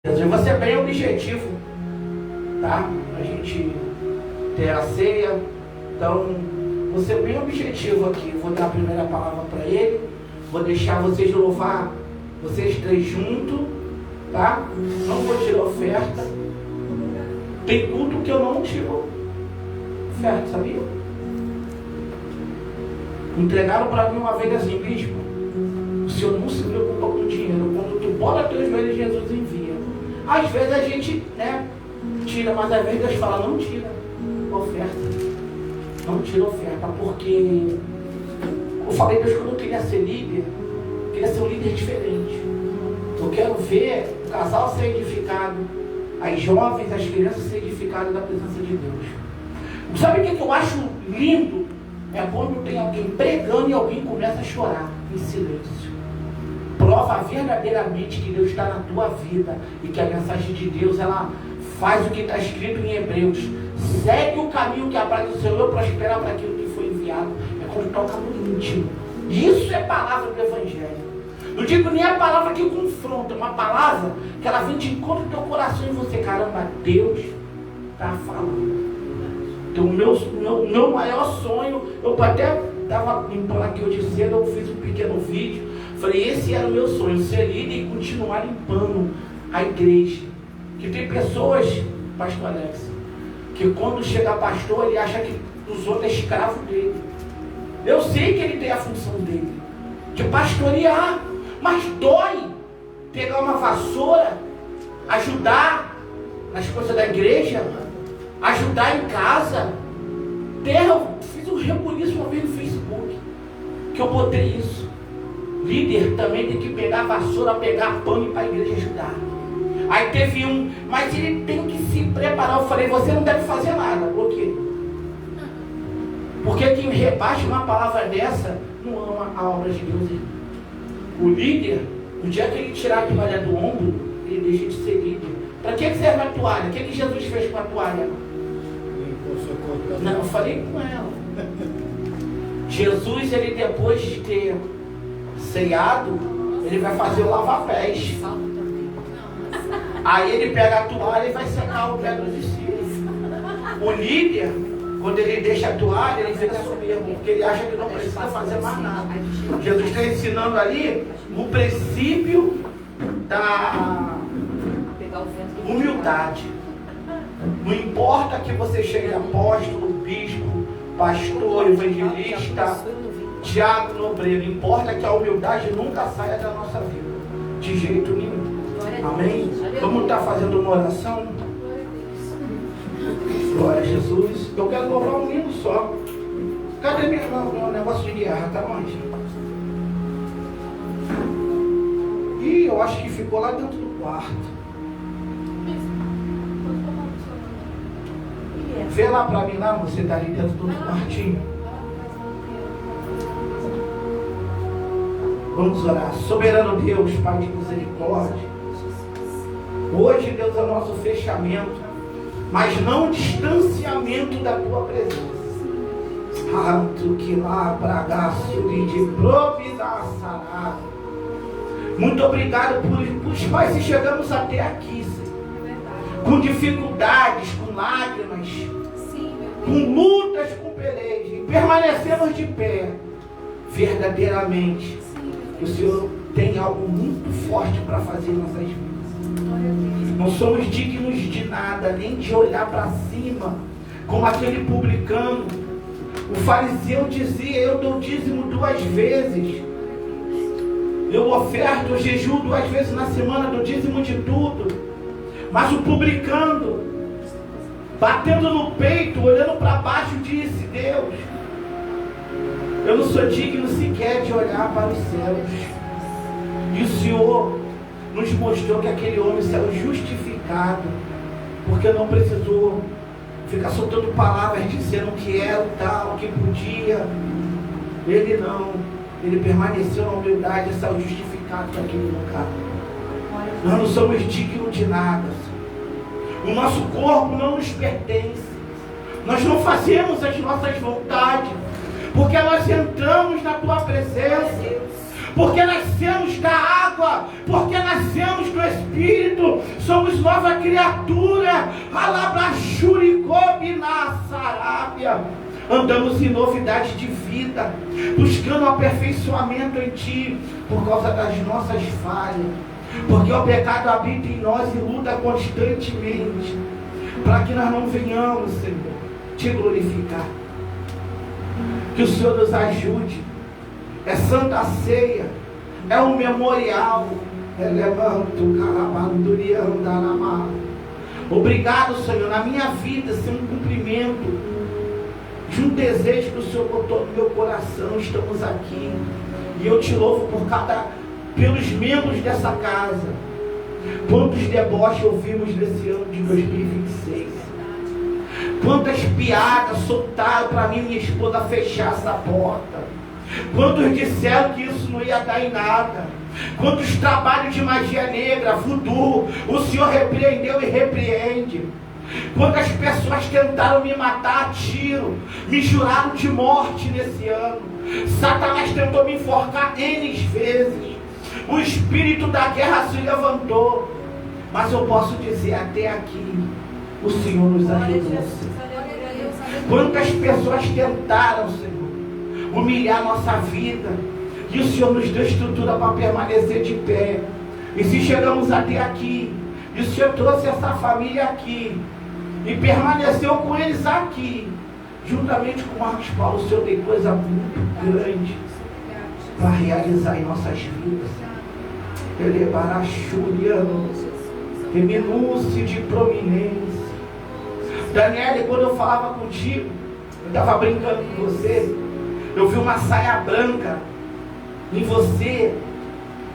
Eu vou ser bem objetivo, tá? A gente ter a ceia. Então, vou ser bem objetivo aqui. Vou dar a primeira palavra para ele. Vou deixar vocês louvar, vocês três juntos, tá? Não vou tirar oferta. Tem culto que eu não tiro oferta, sabia? Entregaram para mim uma vez assim, bispo, o senhor não se preocupa com dinheiro. Quando tu bota teus joelhos, Jesus envia. Às vezes a gente, tira, mas às vezes Deus fala, não tira oferta. Não tira oferta, porque eu falei, Deus, quando eu queria ser líder, eu queria ser um líder diferente. Eu quero ver o casal ser edificado, as jovens, as crianças ser edificadas da presença de Deus. Sabe o que eu acho lindo? É quando tem alguém pregando e alguém começa a chorar em silêncio. Prova verdadeiramente que Deus está na tua vida e que a mensagem de Deus, ela faz o que está escrito em Hebreus. Segue o caminho que apraz o Senhor, prosperar para aquilo que foi enviado. É quando toca no íntimo. Isso é palavra do Evangelho. Não digo nem a palavra que confronta, uma palavra que ela vem de encontro ao teu coração e você, caramba, Deus está falando. Então o meu maior sonho, eu até estava limpando aqui hoje cedo, eu fiz um pequeno vídeo, falei, esse era o meu sonho, ser líder e continuar limpando a igreja. Que tem pessoas, pastor Alex, que quando chega pastor, ele acha que os outros é escravo dele. Eu sei que ele tem a função dele, de pastorear, mas dói pegar uma vassoura, ajudar nas coisas da igreja, ajudar em casa. Eu fiz um rebuliço uma vez no Facebook, que eu botei isso. Líder também tem que pegar a vassoura, pegar pano e ir para a igreja ajudar. Aí teve um, mas ele tem que se preparar. Eu falei, você não deve fazer nada. Por quê? Porque quem rebaixa uma palavra dessa não ama a obra de Deus. O líder, no dia que ele tirar a toalha do ombro, ele deixa de ser líder. Para que serve a toalha? O que Jesus fez com a toalha? Não, eu falei com ela. Jesus, ele depois de ter ceiado, ele vai fazer o lava-pés. Aí ele pega a toalha e vai secar o pé dos discípulos. O líder, quando ele deixa a toalha, ele fica soberbo, porque ele acha que não precisa fazer mais nada. Jesus está ensinando ali o princípio da humildade. Não importa que você chegue apóstolo, bispo, pastor, evangelista, diácono, obreiro, importa que a humildade nunca saia da nossa vida, de jeito nenhum. Amém? Vamos estar fazendo uma oração? Glória a Jesus. Eu quero louvar um hino só. Cadê meu negócio de guerra? Tá longe? Ih, eu acho que ficou lá dentro do quarto. Vê lá pra mim, lá, você tá ali dentro do quartinho. Vamos orar. Soberano Deus, Pai de misericórdia. Hoje, Deus, é o nosso fechamento, mas não o distanciamento da tua presença. Rato que lá bragaço de providação. Muito obrigado por os pais se chegamos até aqui, Senhor. Com dificuldades, com lágrimas, com lutas, com pelejas, e permanecemos de pé. Verdadeiramente, o Senhor tem algo muito forte para fazer em nossas vidas. Não somos dignos de nada, nem de olhar para cima, como aquele publicano. O fariseu dizia, eu dou dízimo 2 vezes. Eu oferto, eu jejuo 2 vezes na semana, dou dízimo de tudo. Mas o publicano, batendo no peito, olhando para baixo, disse, Deus, eu não sou digno sequer de olhar para os céus. E o Senhor nos mostrou que aquele homem saiu justificado, porque não precisou ficar soltando palavras dizendo que era o tal, que podia. Ele não, ele permaneceu na humildade e saiu justificado daquele lugar. Nós não somos dignos de nada. O nosso corpo não nos pertence. Nós não fazemos as nossas vontades, porque nós entramos na tua presença. porque nascemos da água, porque nascemos do Espírito, somos nova criatura. Alabrachuricobinassarabia. Andamos em novidade de vida, buscando aperfeiçoamento em Ti, por causa das nossas falhas, porque o pecado habita em nós e luta constantemente, para que nós não venhamos, Senhor, Te glorificar. Que o Senhor nos ajude. É Santa Ceia, é um memorial. Obrigado, Senhor, na minha vida ser um cumprimento de um desejo que o Senhor botou no meu coração. Estamos aqui e eu Te louvo pelos membros dessa casa. Quantos deboches ouvimos nesse ano de 2026, quantas piadas soltaram para mim e minha esposa fechar essa porta, quantos disseram que isso não ia dar em nada, quantos trabalhos de magia negra, voodoo, o Senhor repreendeu e repreende. Quantas pessoas tentaram me matar a tiro, me juraram de morte nesse ano. Satanás tentou me enforcar N vezes. O espírito da guerra se levantou. Mas eu posso dizer, até aqui o Senhor nos ajudou. Quantas pessoas tentaram, Senhor, humilhar nossa vida, e o Senhor nos deu estrutura para permanecer de pé. E se chegamos até aqui, e o Senhor trouxe essa família aqui e permaneceu com eles aqui, juntamente com Marcos Paulo, o Senhor tem coisa muito grande para realizar em nossas vidas. Elebarachuriano, reminúcio de prominência. Daniela, quando eu falava contigo, eu estava brincando com você, eu vi uma saia branca em você,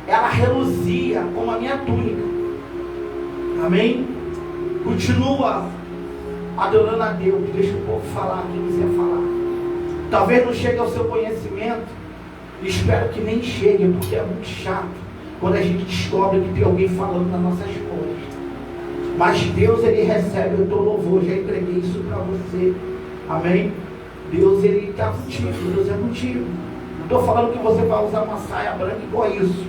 ela reluzia como a minha túnica. Amém? Continua adorando a Deus. Deixa o povo falar quem quiser falar. Talvez não chegue ao seu conhecimento, espero que nem chegue, porque é muito chato quando a gente descobre que tem alguém falando nas nossas coisas. Mas Deus, Ele recebe o teu louvor. Já entreguei isso para você. Amém? Deus, Ele está contigo. Deus é contigo. Não estou falando que você vai usar uma saia branca igual isso.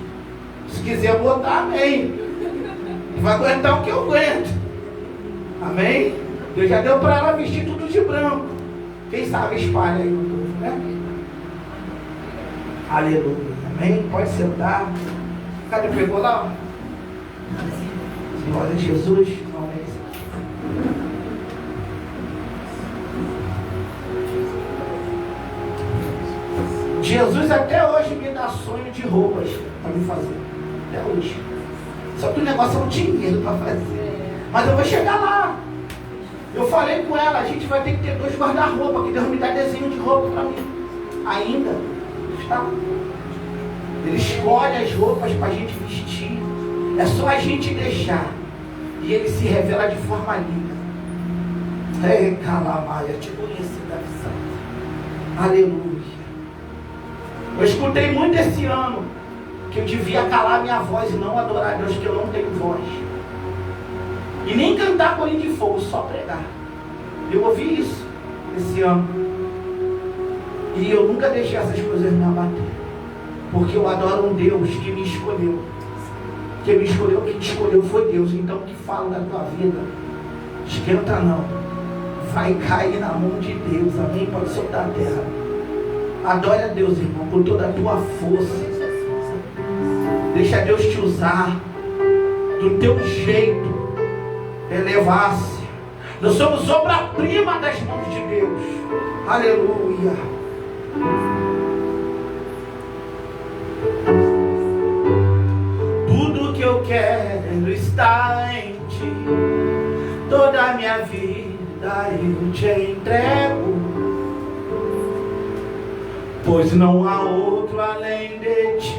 Se quiser botar, amém. Vai aguentar o que eu aguento. Amém? Deus já deu para ela vestir tudo de branco. Quem sabe espalha aí no povo, né? Aleluia. Amém? Pode sentar. Cadê? Pegou lá? Glória a Jesus. Jesus até hoje me dá sonho de roupas para me fazer. Até hoje. Só que o negócio é um dinheiro para fazer. Mas eu vou chegar lá. Eu falei com ela, a gente vai ter que ter 2 guarda-roupa, que Deus me dá desenho de roupa para mim. Ainda. Tá? Ele escolhe as roupas para a gente vestir. É só a gente deixar. E Ele se revela de forma linda. Ei, calamaia, te conheci da visão. Aleluia. Eu escutei muito esse ano que eu devia calar minha voz e não adorar a Deus, que eu não tenho voz. E nem cantar corinho de fogo, só pregar. Eu ouvi isso esse ano. E eu nunca deixei essas coisas me abater. Porque eu adoro um Deus que me escolheu. Quem me escolheu, quem te escolheu foi Deus. Então o que fala da tua vida, esquenta não. Vai cair na mão de Deus. Amém? Pode soltar a terra. Adore a Deus, irmão, com toda a tua força. Deixa Deus te usar do teu jeito. Elevar-se. Nós somos obra-prima das mãos de Deus. Aleluia. Tudo que eu quero está em ti. Toda a minha vida eu te entrego, pois não há outro além de ti.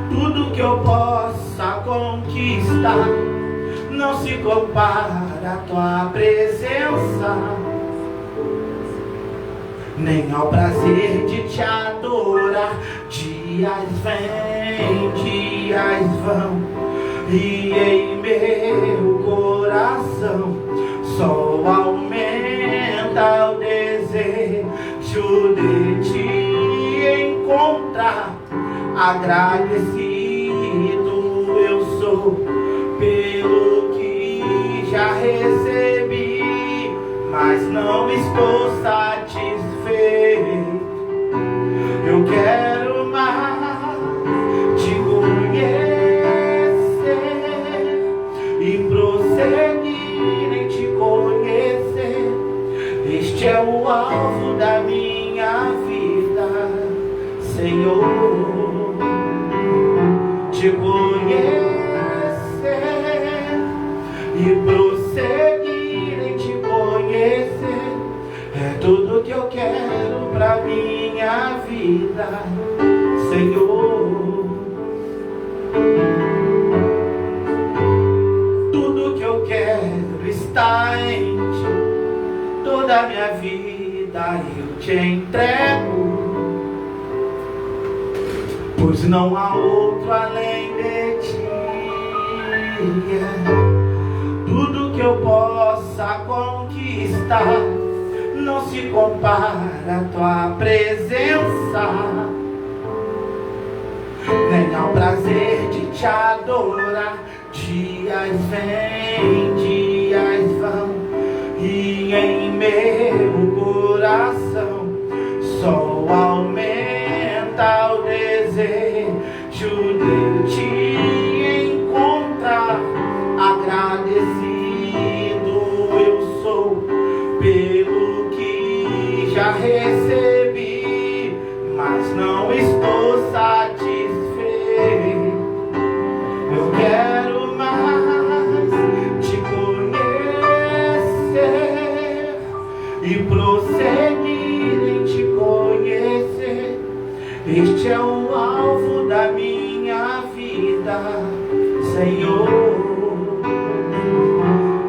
Tudo que eu possa conquistar não se compara à tua presença, nem ao prazer de te adorar. Dias vêm, dias vão, e em meu coração só aumenta o desejo de ti. agradecido eu sou pelo que já recebi, mas não estou satisfeito. Eu quero mais te conhecer e prosseguir em te conhecer. Este é o alvo da minha vida, Senhor. Te conhecer e prosseguir em te conhecer é tudo que eu quero pra minha vida, Senhor. Tudo que eu quero está em ti, toda a minha vida eu te entrego, pois não há outro além de ti. Tudo que eu possa conquistar não se compara à tua presença, nem ao prazer de te adorar. Dias vêm, dias vão, e em meu coração só aumenta o desejo de te encontrar. Agradecido eu sou pelo que já recebi, mas não estou satisfeito. Eu quero mais te conhecer e prosseguir em te conhecer. Este é o alvo da minha vida, Senhor.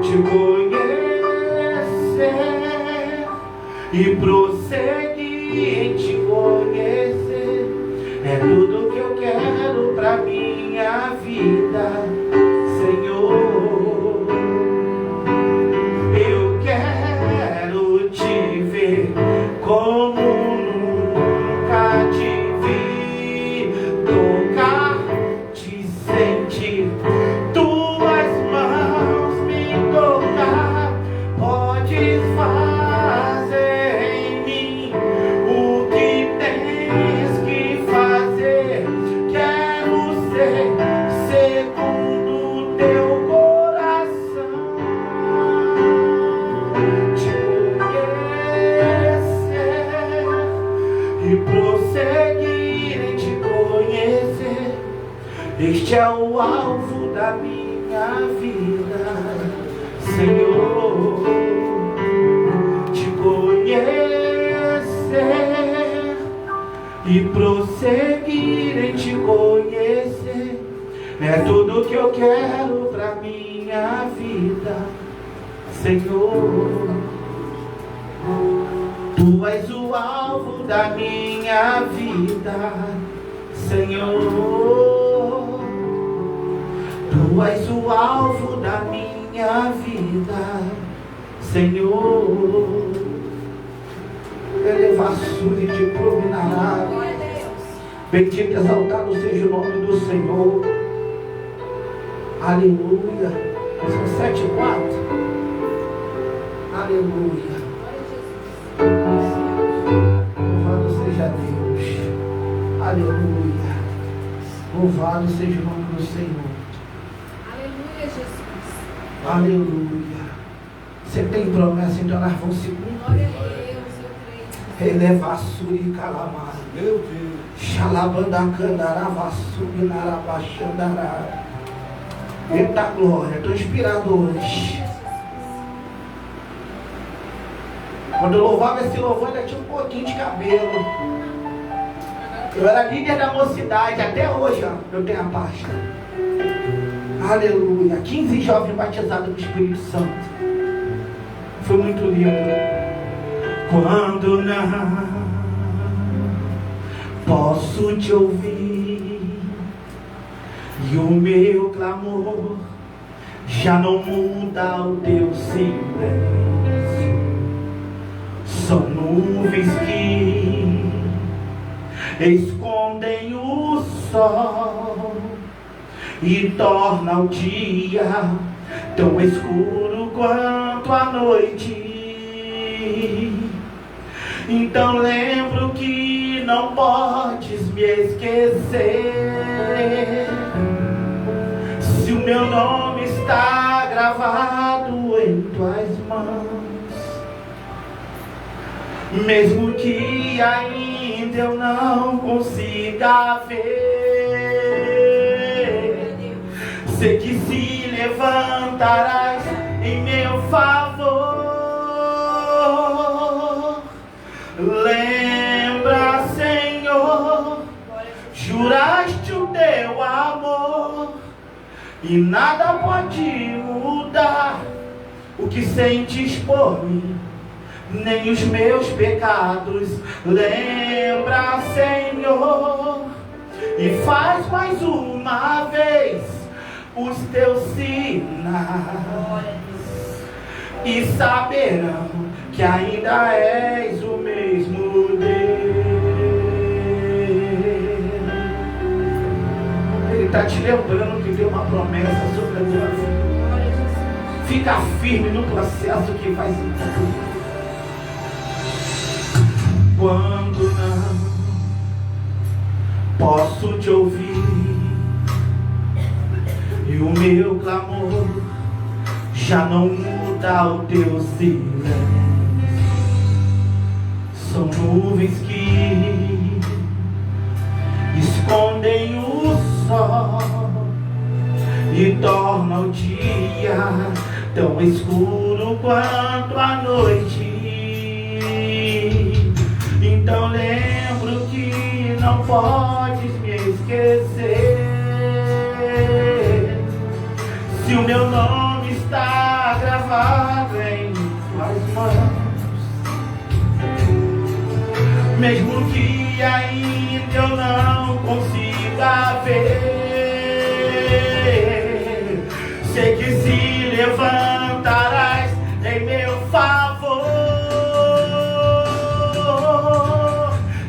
Te conhecer e prosseguir em te conhecer é tudo que eu quero pra minha vida, Senhor. Eu quero te ver como nunca te vi, tocar, te sentir, tuas mãos me tocar. Podes fazer em mim o que tens que fazer. Quero ser segundo o teu coração, te conhecer e prosseguir em te conhecer. Este é o alvo da minha vida, Senhor. Te conhecer e prosseguir em te conhecer é tudo que eu quero pra minha vida, Senhor. Tu és o alvo da minha vida, Senhor. Tu és o alvo da minha vida, Senhor. Elevações de prominará. Bendito e exaltado seja o nome do Senhor. Aleluia. São 7:04. Aleluia. Louvado seja Deus. Aleluia. Louvado seja o nome do Senhor. Aleluia, Jesus. Aleluia. Você tem promessa, então elas vão se Glória a cumprir. Deus, eu creio. Elevaçuri calamar. Meu Deus. Xalabandacandaravassuri narabaxandará. Eita glória, estou inspirado hoje. Quando eu louvava esse louvor, ainda tinha um pouquinho de cabelo. Eu era líder da mocidade, até hoje, ó, eu tenho a pasta. Aleluia. 15 jovens batizados no Espírito Santo. Foi muito lindo. Quando não posso te ouvir e o meu clamor já não muda o teu silêncio, são nuvens que escondem o sol e torna o dia tão escuro quanto a noite. Então lembro que não podes me esquecer. Se o meu nome está gravado em tuas mãos, mesmo que ainda eu não consiga ver, sei que se levantarás em meu favor. Lembra, Senhor, juraste o teu amor e nada pode mudar o que sentes por mim, nem os meus pecados. Lembra, Senhor, e faz mais uma vez os teus sinais, e saberão que ainda és o mesmo Deus. Ele está te lembrando que tem uma promessa sobre a tua vida. Fica firme no processo que vai se cumprir. Quando não posso te ouvir e o meu clamor já não muda o teu silêncio, são nuvens que escondem o sol e tornam o dia tão escuro quanto a noite. Então lembro que não podes me esquecer. Se o meu nome está gravado em tuas mãos, mesmo que ainda eu não consiga ver, sei que se levantarás em meu favor.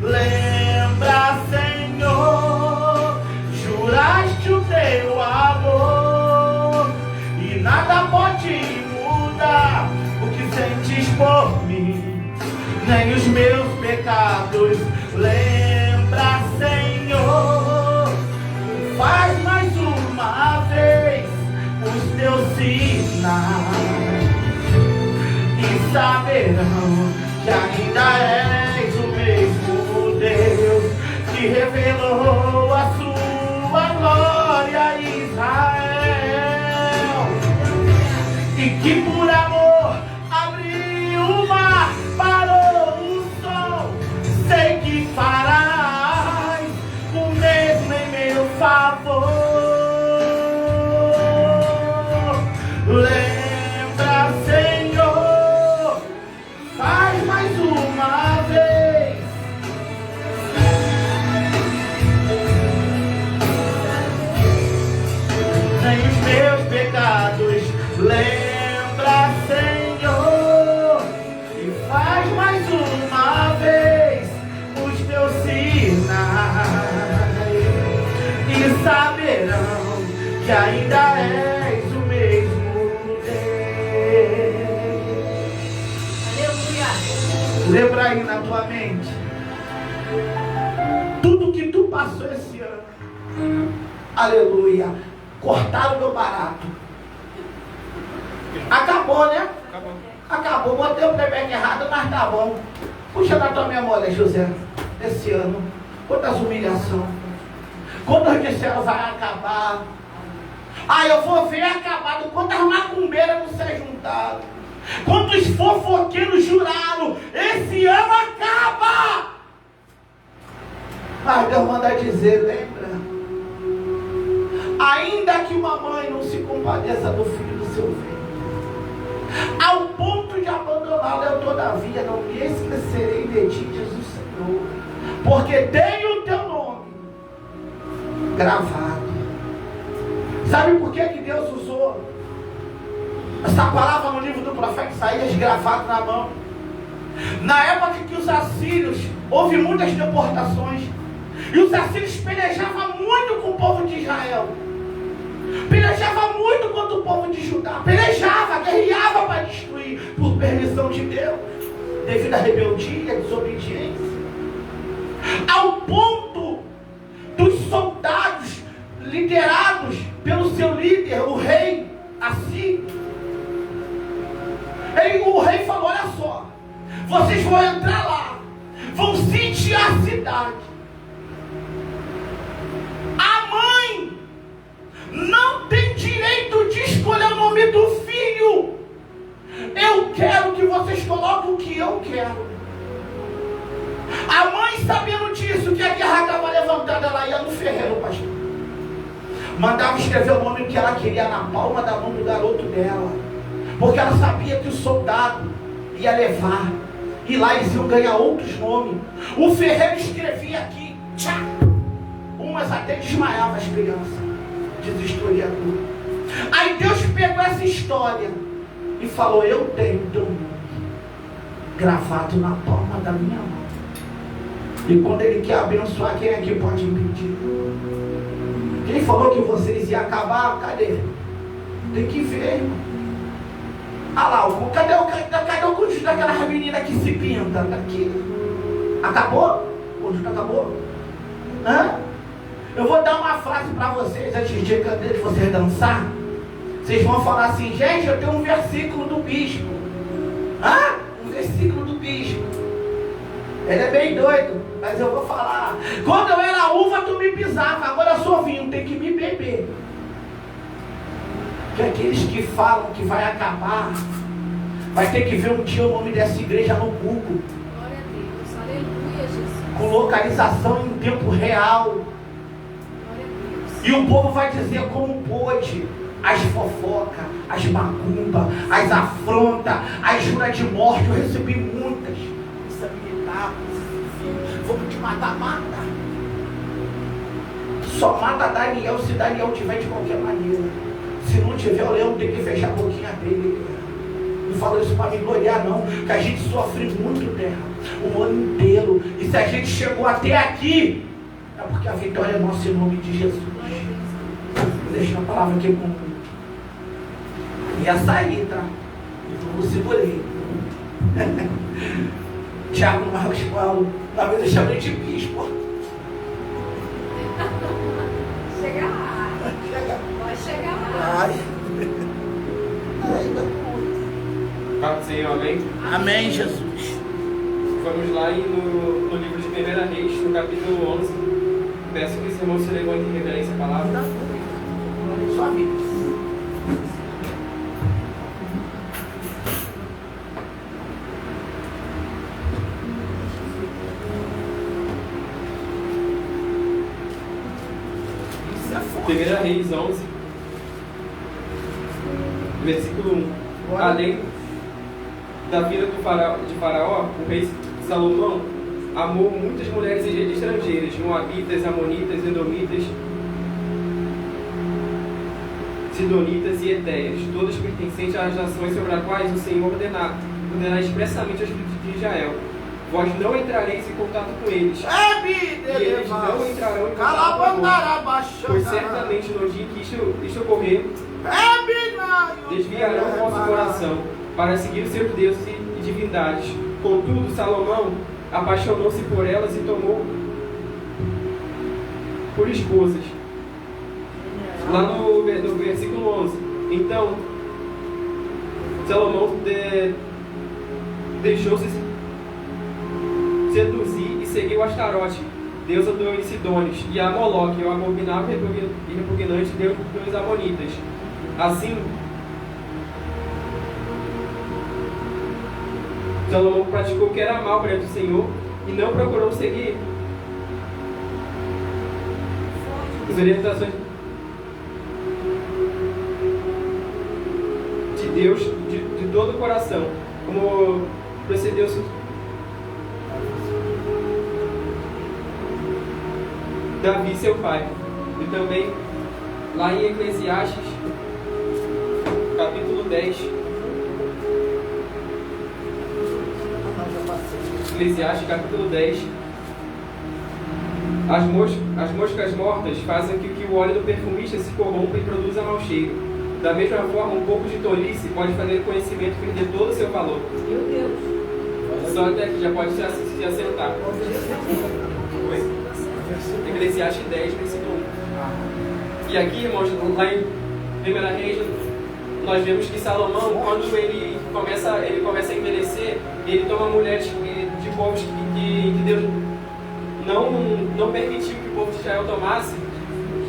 Lembra, Senhor, juraste o teu amor e nada pode mudar o que sentes por mim, nem os meus pecados. Lembra, Senhor, faz mais uma vez os teus sinais, e saberão que ainda és o mesmo Deus que revelou a sua glória a Israel, e que por amor abriu o mar, parou o sol. Sei que farás o mesmo em meu favor. Lembra, Senhor, faz mais uma vez. Nem os meus pecados. Lembra, Senhor, e faz mais uma vez os teus sinais, e saberão que ainda és o mesmo Deus. Aleluia. Lembra aí na tua mente tudo que tu passou esse ano. Aleluia. Cortaram meu barato. Acabou, né? Acabou. Botei o playback errado, mas tá bom. Puxa na tua memória, José, esse ano, quantas humilhações, quantas disseram vai acabar. Ah, eu vou ver acabado. Quantas macumbeiras não se juntaram, quantos fofoqueiros juraram, esse ano acaba. Mas Deus manda dizer, lembra? Ainda que uma mãe não se compadeça do filho do seu ventre, ao ponto de abandoná-lo, eu todavia não me esquecerei de ti, diz o Senhor, porque tenho o teu nome gravado. Sabe por que Deus usou essa palavra no livro do profeta Isaías, gravado na mão? Na época que os assírios, houve muitas deportações, E os assírios pelejavam muito com o povo de Israel. Pelejava muito contra o povo de Judá. Pelejava, guerreava para destruir, por permissão de Deus, devido à rebeldia, à desobediência. Ao ponto dos soldados liderados pelo seu líder, o rei Assírio. O rei falou: olha só, vocês vão entrar lá, vão sitiar a cidade. A mãe não tem direito de escolher o nome do filho. Eu quero que vocês coloquem o que eu quero. A mãe, sabendo disso, que a guerra estava levantada, ela ia no ferreiro, pastor. Mandava escrever o nome que ela queria na palma da mão do garoto dela, porque ela sabia que o soldado ia levar, e lá eles iam ganhar outros nomes. O ferreiro escrevia aqui, tchá, umas até desmaiavam as crianças, diz o historiador. Aí Deus pegou essa história e falou: eu tenho teu nome gravado na palma da minha mão. E quando Ele quer abençoar, quem é que pode impedir? Quem falou que vocês iam acabar? Cadê? Tem que ver, irmão. Ah lá, cadê o conjunto daquela menina que se pinta? Tá aqui. Acabou? O conjunto acabou? Hã? Eu vou dar uma frase para vocês antes de vocês dançar. Vocês vão falar assim: gente, eu tenho um versículo do bispo. Hã? Um versículo do bispo. Ele é bem doido, mas eu vou falar. Quando eu era uva, tu me pisava. Agora eu sou vinho, tem que me beber. Que aqueles que falam que vai acabar, vai ter que ver um dia o nome dessa igreja no Google. Glória a Deus, aleluia, Jesus. Com localização em tempo real. Glória a Deus. E o povo vai dizer como pôde. As fofocas, as macumbas, as afrontas, as juras de morte. Eu recebi muitas. Precisa militar, vamos te matar, mata. Só mata Daniel se Daniel tiver de qualquer maneira. Se não tiver, o leão tem que fechar a boquinha dele. Não falo isso para me gloriar, não. Que a gente sofre muito, terra, o ano inteiro. E se a gente chegou até aqui, é porque a vitória é nossa em nome de Jesus. Vou deixar a palavra aqui com. Ia sair, tá? Então eu segurei. Tiago Marcos Paulo, uma vez eu chamei de bispo. Chega lá. Vai chegar lá. Ai. Paz do Senhor, amém? Amém, Jesus. Vamos lá no livro de 1 Reis, no capítulo 11. Peço que esse irmão se levante em reverência à palavra. Sua vida. Isso é forte. 1 Reis 11, versículo 1. Além da vida de Faraó, o rei Salomão amou muitas mulheres estrangeiras, moabitas, amonitas, edomitas, sidonitas e etéias, todas pertencentes às nações sobre as quais o Senhor ordenará expressamente aos filhos de Israel. Vós não entrareis em contato com eles, e eles não entrarão em contato convosco, pois certamente no dia que isto ocorrer, desviarão o vosso coração para seguir os seus deuses e divindades. Contudo, Salomão apaixonou-se por elas e tomou por esposas. Lá no versículo 11. Então, Salomão deixou-se seduzir e seguiu Astarote, deusa dos Sidônios, e a Moloque, o abominável e repugnante deus dos Amonitas. Assim, Salomão praticou o que era mal perante o Senhor e não procurou seguir as orientações de Deus de todo o coração, como procedeu Davi, seu pai. E também lá em Eclesiastes, capítulo 10. Eclesiastes, capítulo 10. As moscas mortas fazem com que o óleo do perfumista se corrompa e produza mau cheiro. Da mesma forma, um pouco de tolice pode fazer o conhecimento perder todo o seu valor. Meu Deus. Só até aqui, já pode se assentar. Oi? Eclesiastes 10, versículo 1. E aqui, irmãos, lá em 1 Reis, nós vemos que Salomão, quando ele começa a envelhecer, ele toma mulheres de povos que Deus não permitiu que o povo de Israel tomasse.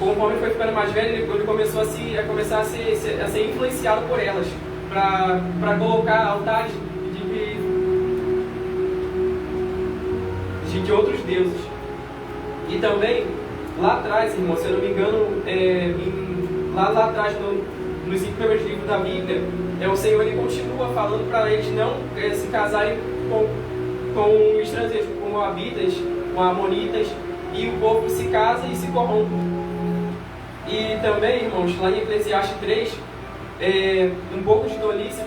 Conforme ele foi ficando mais velho, ele começou a ser influenciado por elas, para colocar altares de outros deuses. E também, lá atrás, irmão, se eu não me engano, lá atrás, nos 5 primeiros livros da Bíblia, o Senhor ele continua falando para eles não se casarem com estrangeiros, com moabitas, com amonitas, e o povo se casa e se corrompe. E também, irmãos, lá em Eclesiastes 3, um pouco de tolice,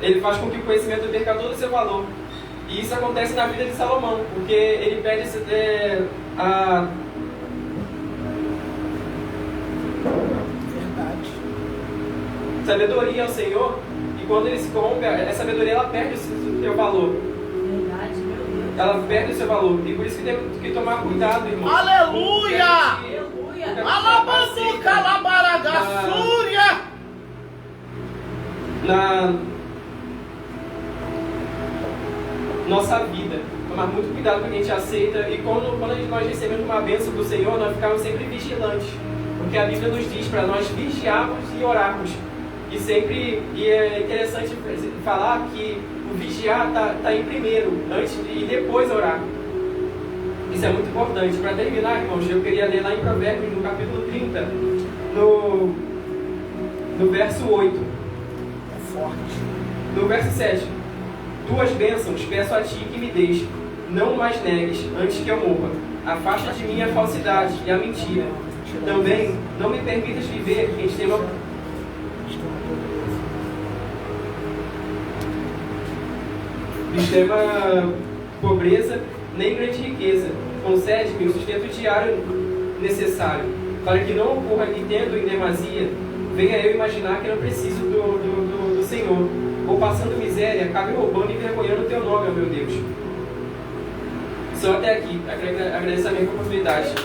ele faz com que o conhecimento perca todo o seu valor. E isso acontece na vida de Salomão, porque ele perde a sabedoria ao Senhor, e quando ele se corrompe, a sabedoria ela perde o seu valor. Verdade, meu Deus. Ela perde o seu valor. E por isso que temos que tomar cuidado, irmão. Aleluia! Alabanduca, alabaragassúria! Na nossa vida, tomar muito cuidado com o que a gente aceita, e quando nós recebemos uma bênção do Senhor, nós ficamos sempre vigilantes, porque a Bíblia nos diz para nós vigiarmos e orarmos. E é interessante falar que o vigiar está em primeiro, antes e depois orar. Isso é muito importante. Para terminar, irmãos, eu queria ler lá em Provérbios, no capítulo 30, no verso 8. É forte. No verso 7. 2 bênçãos peço a ti que me dês, não mais negues, antes que eu morra. Afasta de mim a falsidade e a mentira. Também não me permitas viver em extrema pobreza, nem grande riqueza. Concede-me o sustento diário necessário, para que não ocorra que, tendo em demasia, venha eu imaginar que não preciso do Senhor, ou passando miséria, acabe roubando e envergonhando o teu nome, ó meu Deus. Só até aqui. Agradeço a minha oportunidade.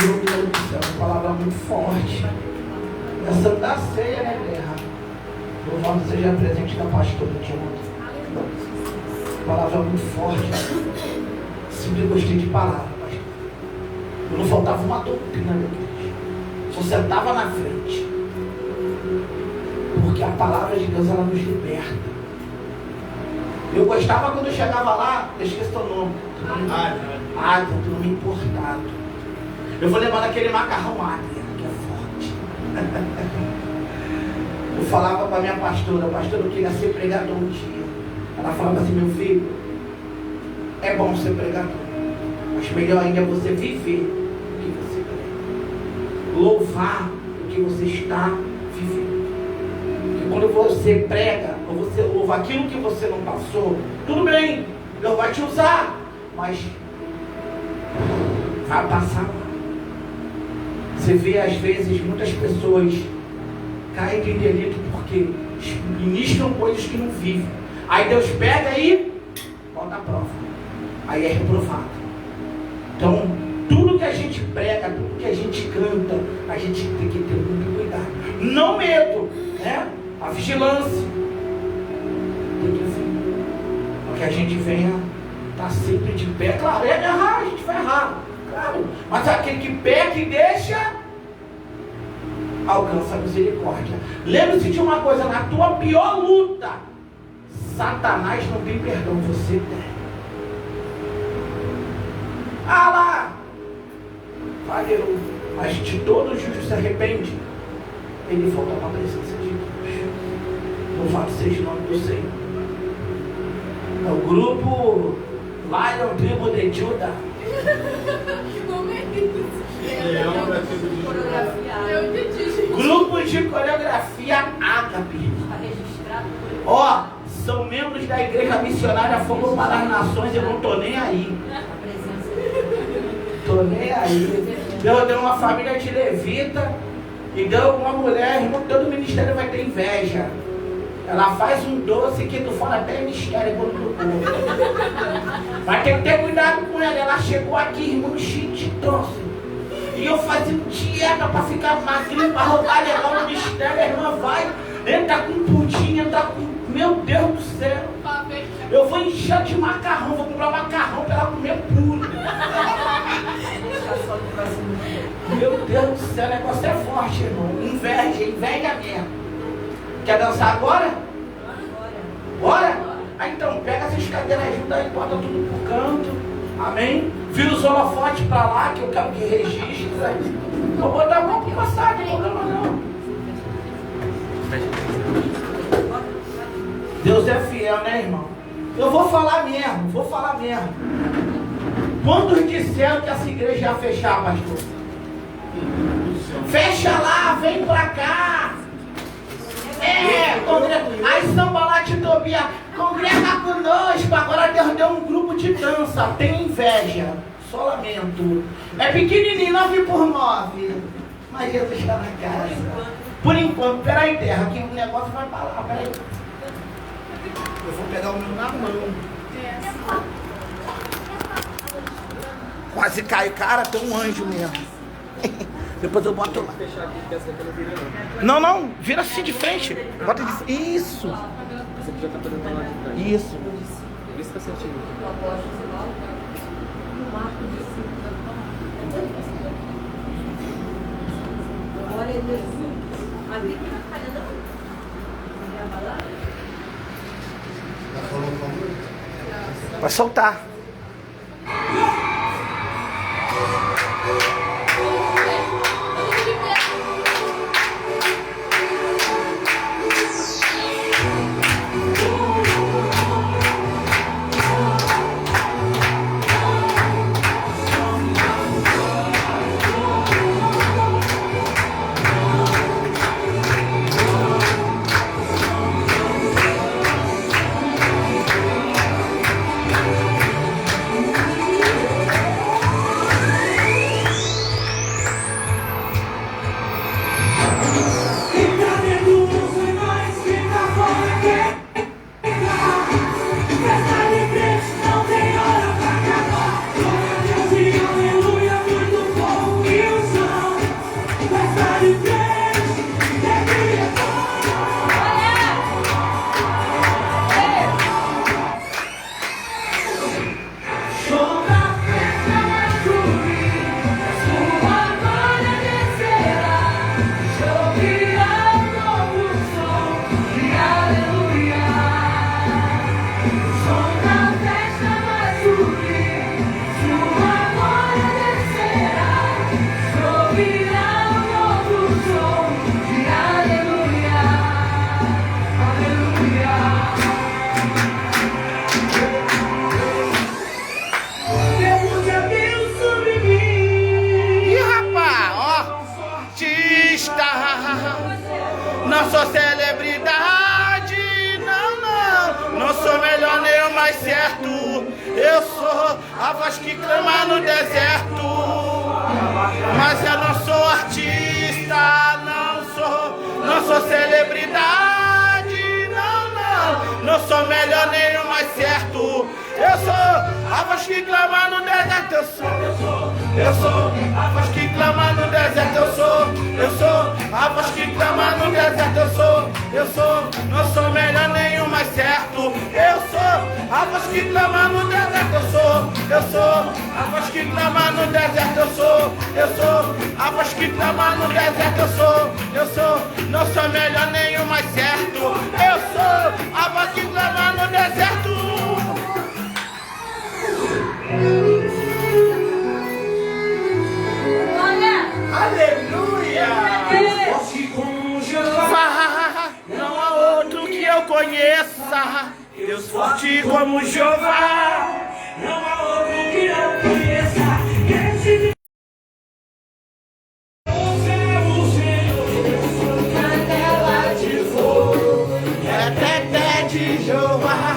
Meu Deus do céu, uma palavra muito forte. É Santa Ceia, né, Guerra? Louvado seja presente da pastora de ontem. Palavra muito forte. Sempre gostei de palavra, pastor. Não faltava uma doutrina, meu Deus. Só sentava na frente. Porque a palavra de Deus, ela nos liberta. Eu gostava quando eu chegava lá, eu esqueci teu nome. Adria, tu não me importado. Eu vou levar naquele macarrão Adria, que é forte. Eu falava para minha pastora, eu queria ser pregador um dia. Ela falava assim, meu filho, é bom ser pregador, mas melhor ainda é você viver o que você prega. Louvar o que você está vivendo. Porque quando você prega, ou você louva aquilo que você não passou, tudo bem, Deus vai te usar, mas vai passar. Você vê às vezes muitas pessoas caem em delito porque ministram coisas que não vivem. Aí Deus pega e bota a prova. Aí é reprovado. Então, tudo que a gente prega, tudo que a gente canta, a gente tem que ter muito cuidado. Não medo, né? A vigilância. Tem que vir. Para que a gente venha estar sempre de pé. Claro, é errar, a gente vai errar. Claro. Mas aquele que peca e deixa, alcança a misericórdia. Lembre-se de uma coisa, na tua pior luta, Satanás não tem perdão, você tem. Ah lá, valeu. Mas de todo justo se arrepende, ele volta para a presença de Deus. Louvado seja o nome do Senhor. É o grupo Lion Tribo de Judah. Como é isso? Grupo de coreografia Ágape. Está registrado. Ó, são membros cultos da igreja missionária Fogo para as Nações, eu não tô nem aí. Tô nem aí. Deus deu uma família de levita e deu uma mulher, irmão, todo ministério vai ter inveja. Ela faz um doce que tu fala até mistério quando tu come. Vai ter que ter cuidado com ela. Ela chegou aqui, irmão, cheio de doce. E eu fazendo dieta para ficar magrinho, para roubar legal no mistério. A irmã vai, entra com pudim, entra com... Meu Deus do céu. Eu vou encher de macarrão, vou comprar macarrão para ela comer puro. Meu Deus do céu, o negócio é forte, irmão. Inveja mesmo. Quer dançar agora? Bora? Ah, então, pega essas cadeiras juntas aí, bota tudo pro canto. Amém? Vira os holofotes pra lá, que eu quero que registre. Vou botar a mão pro passado, não tem problema não. Deus é fiel, né, irmão? Eu vou falar mesmo. Quantos disseram que essa igreja ia fechar, pastor? Fecha lá, vem pra cá. Aí Sambalate e Tobia, congrega conosco. Agora Deus deu um grupo de dança. Tem inveja, só lamento. É pequenininho, 9x9. Mas Jesus está na casa. Por enquanto, peraí, terra, que o negócio vai pra lá, peraí. Eu vou pegar o meu na mão. Quase cai, cara, tem um anjo mesmo. Depois eu boto lá. Não, vira assim de frente. Bota de frente. Isso. Esse aqui já tá podendo falar de trás. Isso. Vê se tá certinho. Vai soltar. Não sou celebridade, não sou melhor nem o mais certo. Eu sou a voz que clama no deserto. Mas eu não sou artista, não sou celebridade, não sou melhor nem o mais certo. Eu sou a voz que clama no deserto. Eu sou a voz que clama no deserto. Eu sou a voz que clama no deserto. Eu sou, não sou melhor nem o mais certo. Eu sou a voz que clama no deserto. Eu sou a voz que clama no deserto. Eu sou a voz que clama no deserto. Eu sou, não sou melhor nem o mais certo. Eu sou a voz que clama no deserto. Aleluia! Não há outro que eu conheça. Deus forte como Jeová. Não há outro que eu conheça. Canela de fogo, é teté de Jeová.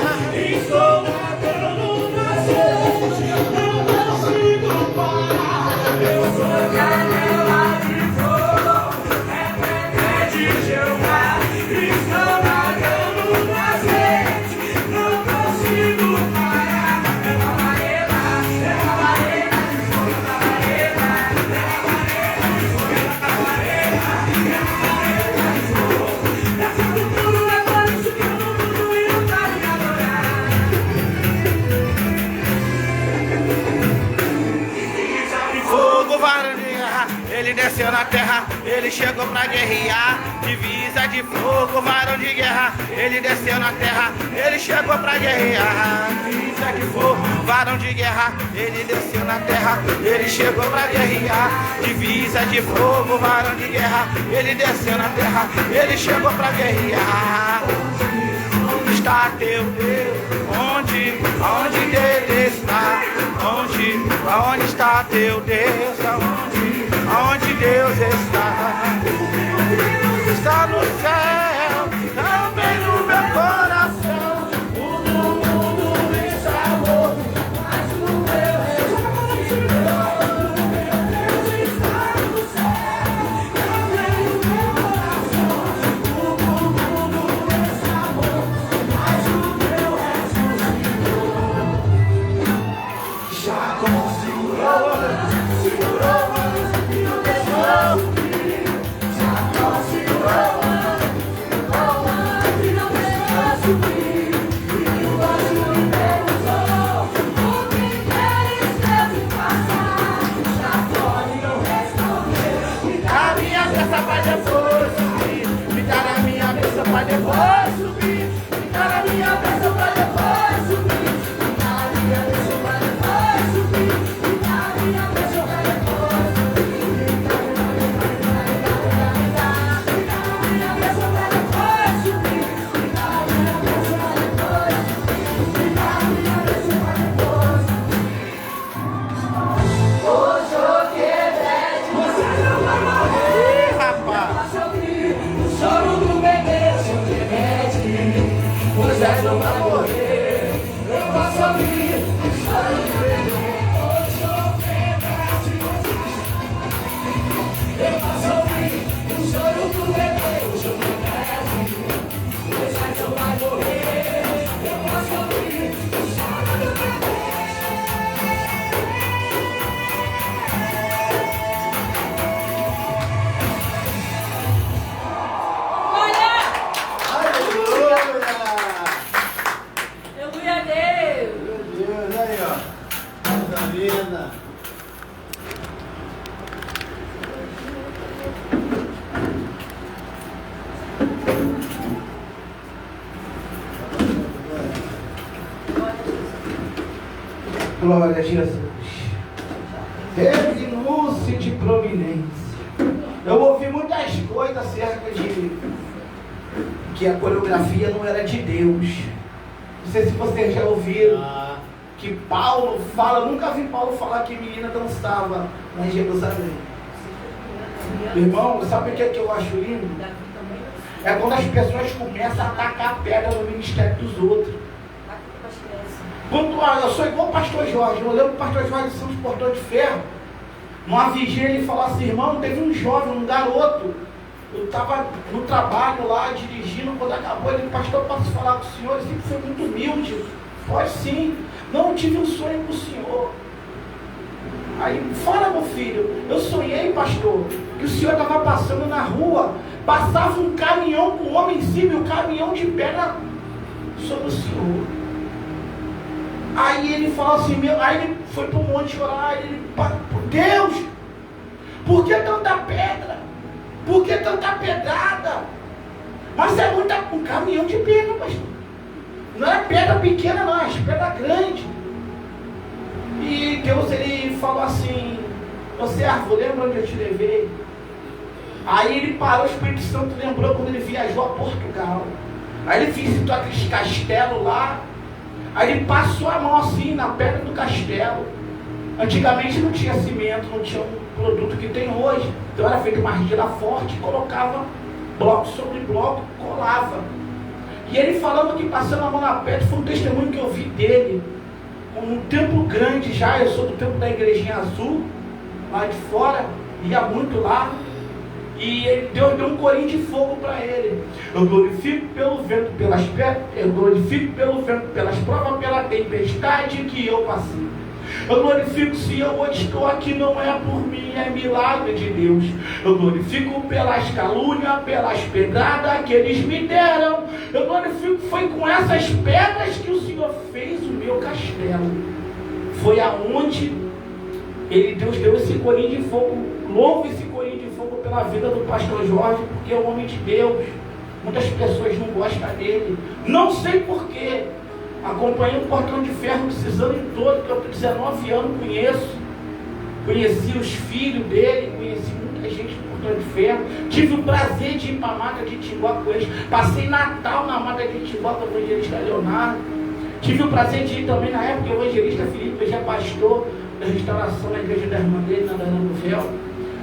ele desceu na terra, ele chegou pra guerrear. Divisa de fogo, varão de guerra, ele desceu na terra, ele chegou pra guerrear. Divisa de fogo, varão de guerra, ele desceu na terra, ele chegou pra guerrear. Divisa de fogo, varão de guerra, ele desceu na terra, ele chegou pra guerrear. Onde está teu Deus? Onde Ele está? Aonde está teu Deus? Aonde Deus está? Está no céu, também no meu coração. O mundo está morto, mas o meu ressuscitou. Deus está no céu, também no meu coração. O mundo está morto, mas o meu ressuscitou. Já segurou e não deixou. Depois subir, ficar na minha bênção pra depois subir. Ficar na minha bênção pra depois subir. Ficar na minha bênção pra depois subir. Ficar na minha bênção pra depois subir. Ficar na minha bênção pra depois subir. Ficar na minha bênção pra depois subir. Hoje eu quero você não vai morrer, rapaz. O choro do bebê. Você não vai morrer, eu posso ouvir o choro do bebê. Hoje eu posso ouvir o choro do bebê. Hoje eu você não vai morrer, eu posso ouvir o choro do bebê. Glória a Jesus. Regne-se de providência. Eu ouvi muitas coisas acerca de que a coreografia não era de Deus. Não sei se vocês já ouviram que Paulo fala, nunca vi Paulo falar que menina dançava lá em Jerusalém. Irmão, sabe o que eu acho lindo? É quando as pessoas começam a atacar pedra no ministério dos outros. Quando eu sou igual o pastor Jorge, eu lembro que o pastor Jorge de Santos Portão de Ferro, numa vigília ele falou assim: irmão, teve um jovem, um garoto, eu estava no trabalho lá, dirigindo, quando acabou, ele: pastor, posso falar com o senhor? Ele sempre foi muito humilde. Pode sim. Não, eu tive um sonho com o senhor. Aí, fala, meu filho, eu sonhei, pastor, que o senhor estava passando na rua, passava um caminhão com um homem em cima e um caminhão de pedra sobre o senhor. Aí ele falou assim, aí ele foi para o monte orar, ele: Deus, por que tanta pedra? Por que tanta pedrada? Mas é um caminhão de pedra, pastor. Não é pedra pequena não, é pedra grande. E Deus, ele falou assim: ô servo, lembra onde eu te levei? Aí ele parou, o Espírito Santo lembrou quando ele viajou a Portugal. Aí ele visitou aqueles castelos lá. Aí ele passou a mão assim na pedra do castelo. Antigamente não tinha cimento, não tinha um produto que tem hoje. Então era feito uma argila forte, colocava bloco sobre bloco, colava. E ele falando que passando a mão na pedra, foi um testemunho que eu vi dele. Um templo grande já, eu sou do templo da Igrejinha Azul, lá de fora, ia muito lá. E Deus deu um corinho de fogo para ele. Eu glorifico pelo vento, pelas pedras, eu glorifico pelo vento, pelas provas, pela tempestade que eu passei. Eu glorifico se eu hoje estou aqui, não é por mim, é milagre de Deus. Eu glorifico pelas calúnias, pelas pedradas que eles me deram. Eu glorifico, foi com essas pedras que o Senhor fez o meu castelo. Foi aonde Deus deu esse corinho de fogo. Louvo esse corinho de fogo pela vida do pastor Jorge, porque é um homem de Deus. Muitas pessoas não gostam dele. Não sei porquê. Acompanhei o Portão de Ferro esses anos todos, que eu 19 anos conheço. Conheci os filhos dele, conheci muita gente do Portão de Ferro. Tive o prazer de ir para a Mata de Timbó com eles. Passei Natal na Mata de Timbó com o evangelista Leonardo. Tive o prazer de ir também na época, o evangelista Felipe já pastor da restauração na igreja da irmã dele, na Dana do Véu.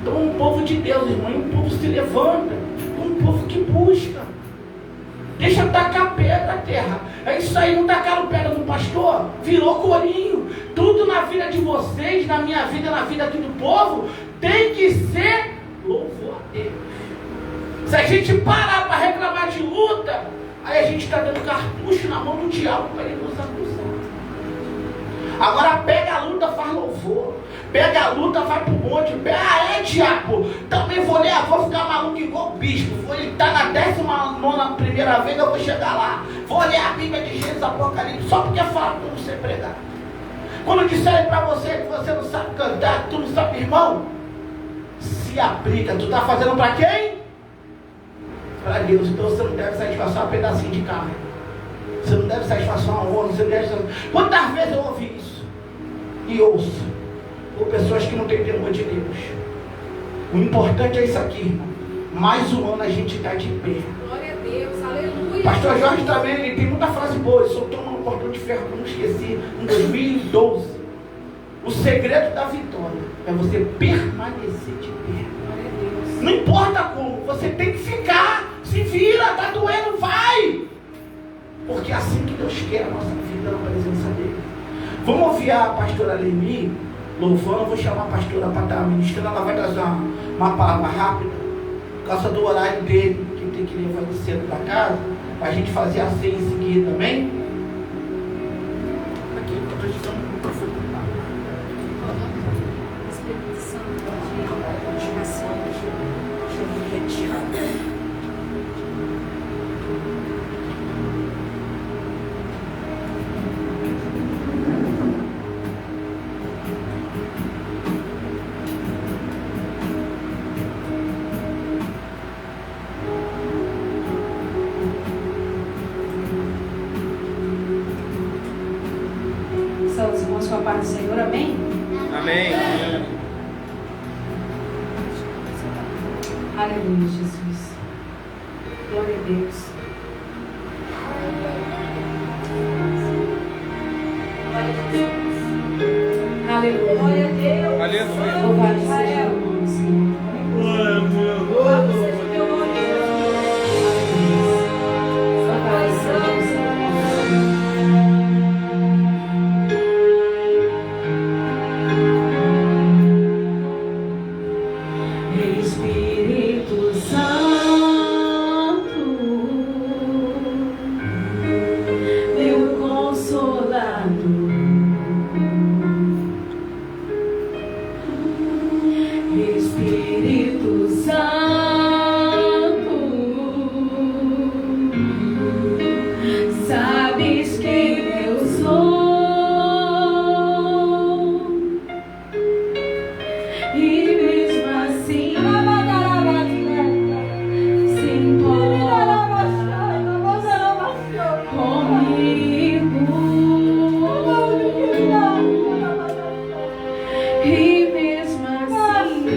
Então um povo de Deus, irmão, um povo se levanta, um povo que busca. Deixa tacar pedra, terra. É isso aí, não tacaram pedra no pastor? Virou corinho. Tudo na vida de vocês, na minha vida, na vida aqui do povo, tem que ser louvor a Deus. Se a gente parar para reclamar de luta, aí a gente está dando cartucho na mão do diabo para ele nos acusar. Agora pega a luta, faz louvor. Pega a luta, vai pro monte. Diabo, também vou ler, vou ficar maluco igual o bispo. Vou estar na 19ª primeira vez, eu vou chegar lá. Vou ler a Bíblia de Gênesis, Apocalipse, só porque fala como você pregar. Quando disserem para você que você não sabe cantar, que tu não sabe, irmão, se aplica. Tu está fazendo para quem? Para Deus. Então você não deve satisfazer um pedacinho de carne. Você não deve satisfazer uma honra. Você não deve... Quantas vezes eu ouvi isso? E ouço. Por pessoas que não têm temor de Deus. O importante é isso aqui, irmão. Mais um ano a gente está de pé. Glória a Deus, aleluia. Pastor Jorge também, ele tem muita frase boa. Ele soltou um Portão de Ferro que eu não esqueci, em 2012. O segredo da vitória é você permanecer de pé. Glória a Deus. Não importa como, você tem que ficar. Se vira, tá doendo, vai. Porque é assim que Deus quer a nossa vida na presença dele. Vamos ouvir a pastora Leni louvando. Eu vou chamar a pastora para estar ministrando. Ela vai trazer uma palavra rápida, por causa do horário dele, que tem que levar ele cedo para casa, para a gente fazer a ceia em seguida também. Aqui, eu estou dizendo o microfone. Espírito Santo, continuação, retirar. Os irmãos com a paz do Senhor, amém? Amém. Aleluia, Jesus. Glória a Deus. Aleluia. Glória a Deus. Aleluia. Louvado seja o nome do Senhor. Louvado seja o teu nome, Jesus. Louvado seja o Senhor. Espírito Santo, meu consolador, Espírito Santo, sabes quem eu sou. E mesmo assim se importa comigo. E mesmo assim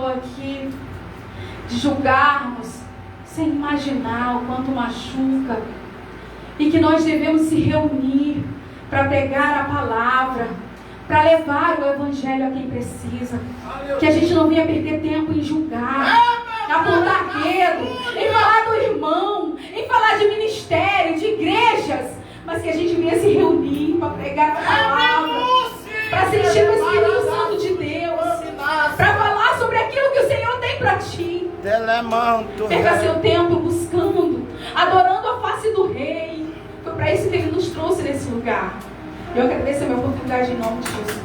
falou aqui, de julgarmos sem imaginar o quanto machuca, e que nós devemos se reunir para pegar a palavra, para levar o evangelho a quem precisa, que a gente não venha perder tempo em julgar, em apontar dedo, em falar do irmão, em falar de ministério, de igrejas, mas que a gente venha se reunir para pregar a palavra, para sentir o Espírito Santo de Deus, para falar sobre aquilo que o Senhor tem para ti. Perca seu tempo buscando, adorando a face do Rei. Foi para isso que Ele nos trouxe nesse lugar. Eu agradeço a minha oportunidade em nome de Jesus.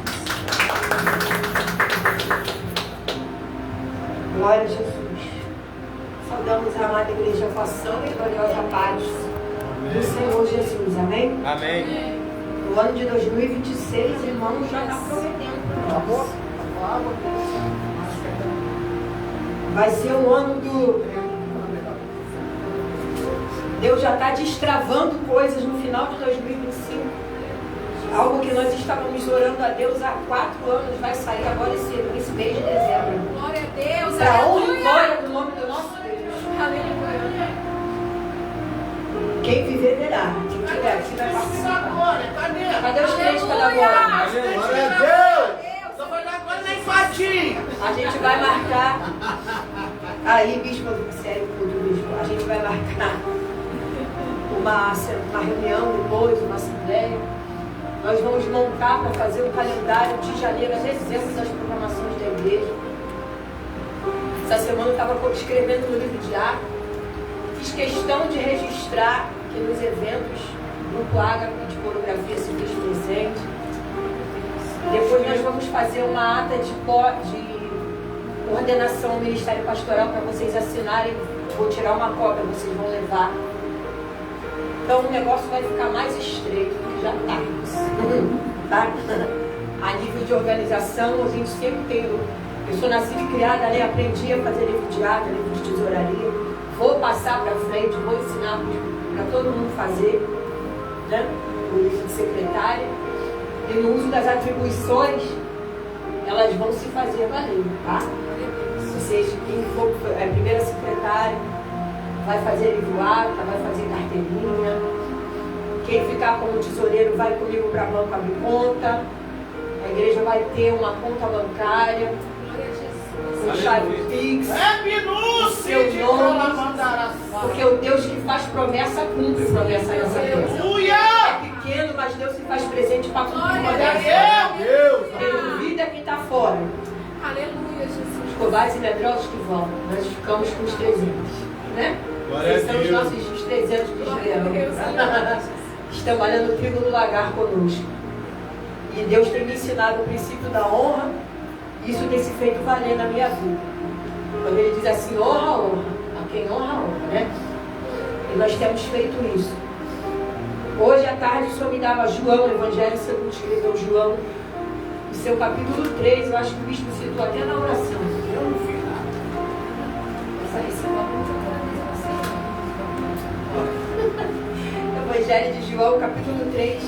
Glória a Jesus. Saudamos a amada igreja com a sã e gloriosa paz do Senhor Jesus. Amém? Amém. O ano de 2026, irmãos, já está prometendo. Vai ser o ano do... Deus já está destravando coisas no final de 2025. Algo que nós estávamos orando a Deus há 4 anos vai sair agora esse mês de dezembro. Glória a Deus. Para honra e glória do nome do nosso Deus. Aleluia. Quem viver verá. Quem tiver aqui vai participar. Cadê os crentes para dar glória? Glória a Deus! Só vai dar glória na enfadinha. A gente vai marcar. Aí, bispo, sério, bispo, a gente vai marcar uma reunião depois, uma assembleia. Nós vamos montar para fazer um calendário de janeiro a dezembro das programações da igreja. Essa semana eu estava escrevendo no livro de Atos. Fiz questão de registrar que nos eventos Grupo Ágape de pornografia se fez presente. Depois nós vamos fazer uma ata de ordenação ao Ministério Pastoral para vocês assinarem. Vou tirar uma cópia, vocês vão levar. Então o negócio vai ficar mais estreito do que já está. Tá? A nível de organização, a gente sempre tem... Eu sou nascida e criada, né? Aprendi a fazer livro de ata, livro de tesouraria. Vou passar para frente, vou ensinar para todo mundo fazer, né? O livro de secretária. E no uso das atribuições, elas vão se fazer valer, tá? Vocês, quem for a primeira secretária, vai fazer livro ata, vai fazer carteirinha. Quem ficar como tesoureiro vai comigo para o banco abrir conta. A igreja vai ter uma conta bancária, com chave Pix, seu nome, porque o Deus que faz promessa cumpre promessa nessa terra. É pequeno, mas Deus se faz presente para cumprir promessa. Quem duvida é quem está fora. Aleluia, Jesus. Os cobares e medrosos que vão, nós ficamos com os 300, né? Esses são os nossos 300 de Israel. Estão malhando o trigo do lagar conosco. E Deus tem me ensinado o princípio da honra. Isso tem se feito valer na minha vida. Quando Ele diz assim, honra, honra. A quem honra, honra, né? E nós temos feito isso. Hoje à tarde o Senhor me dava João, o Evangelho segundo escreveu João, no seu capítulo 3, eu acho que o bispo citou até na oração. Eu não fiz nada. Evangelho de João, capítulo 3.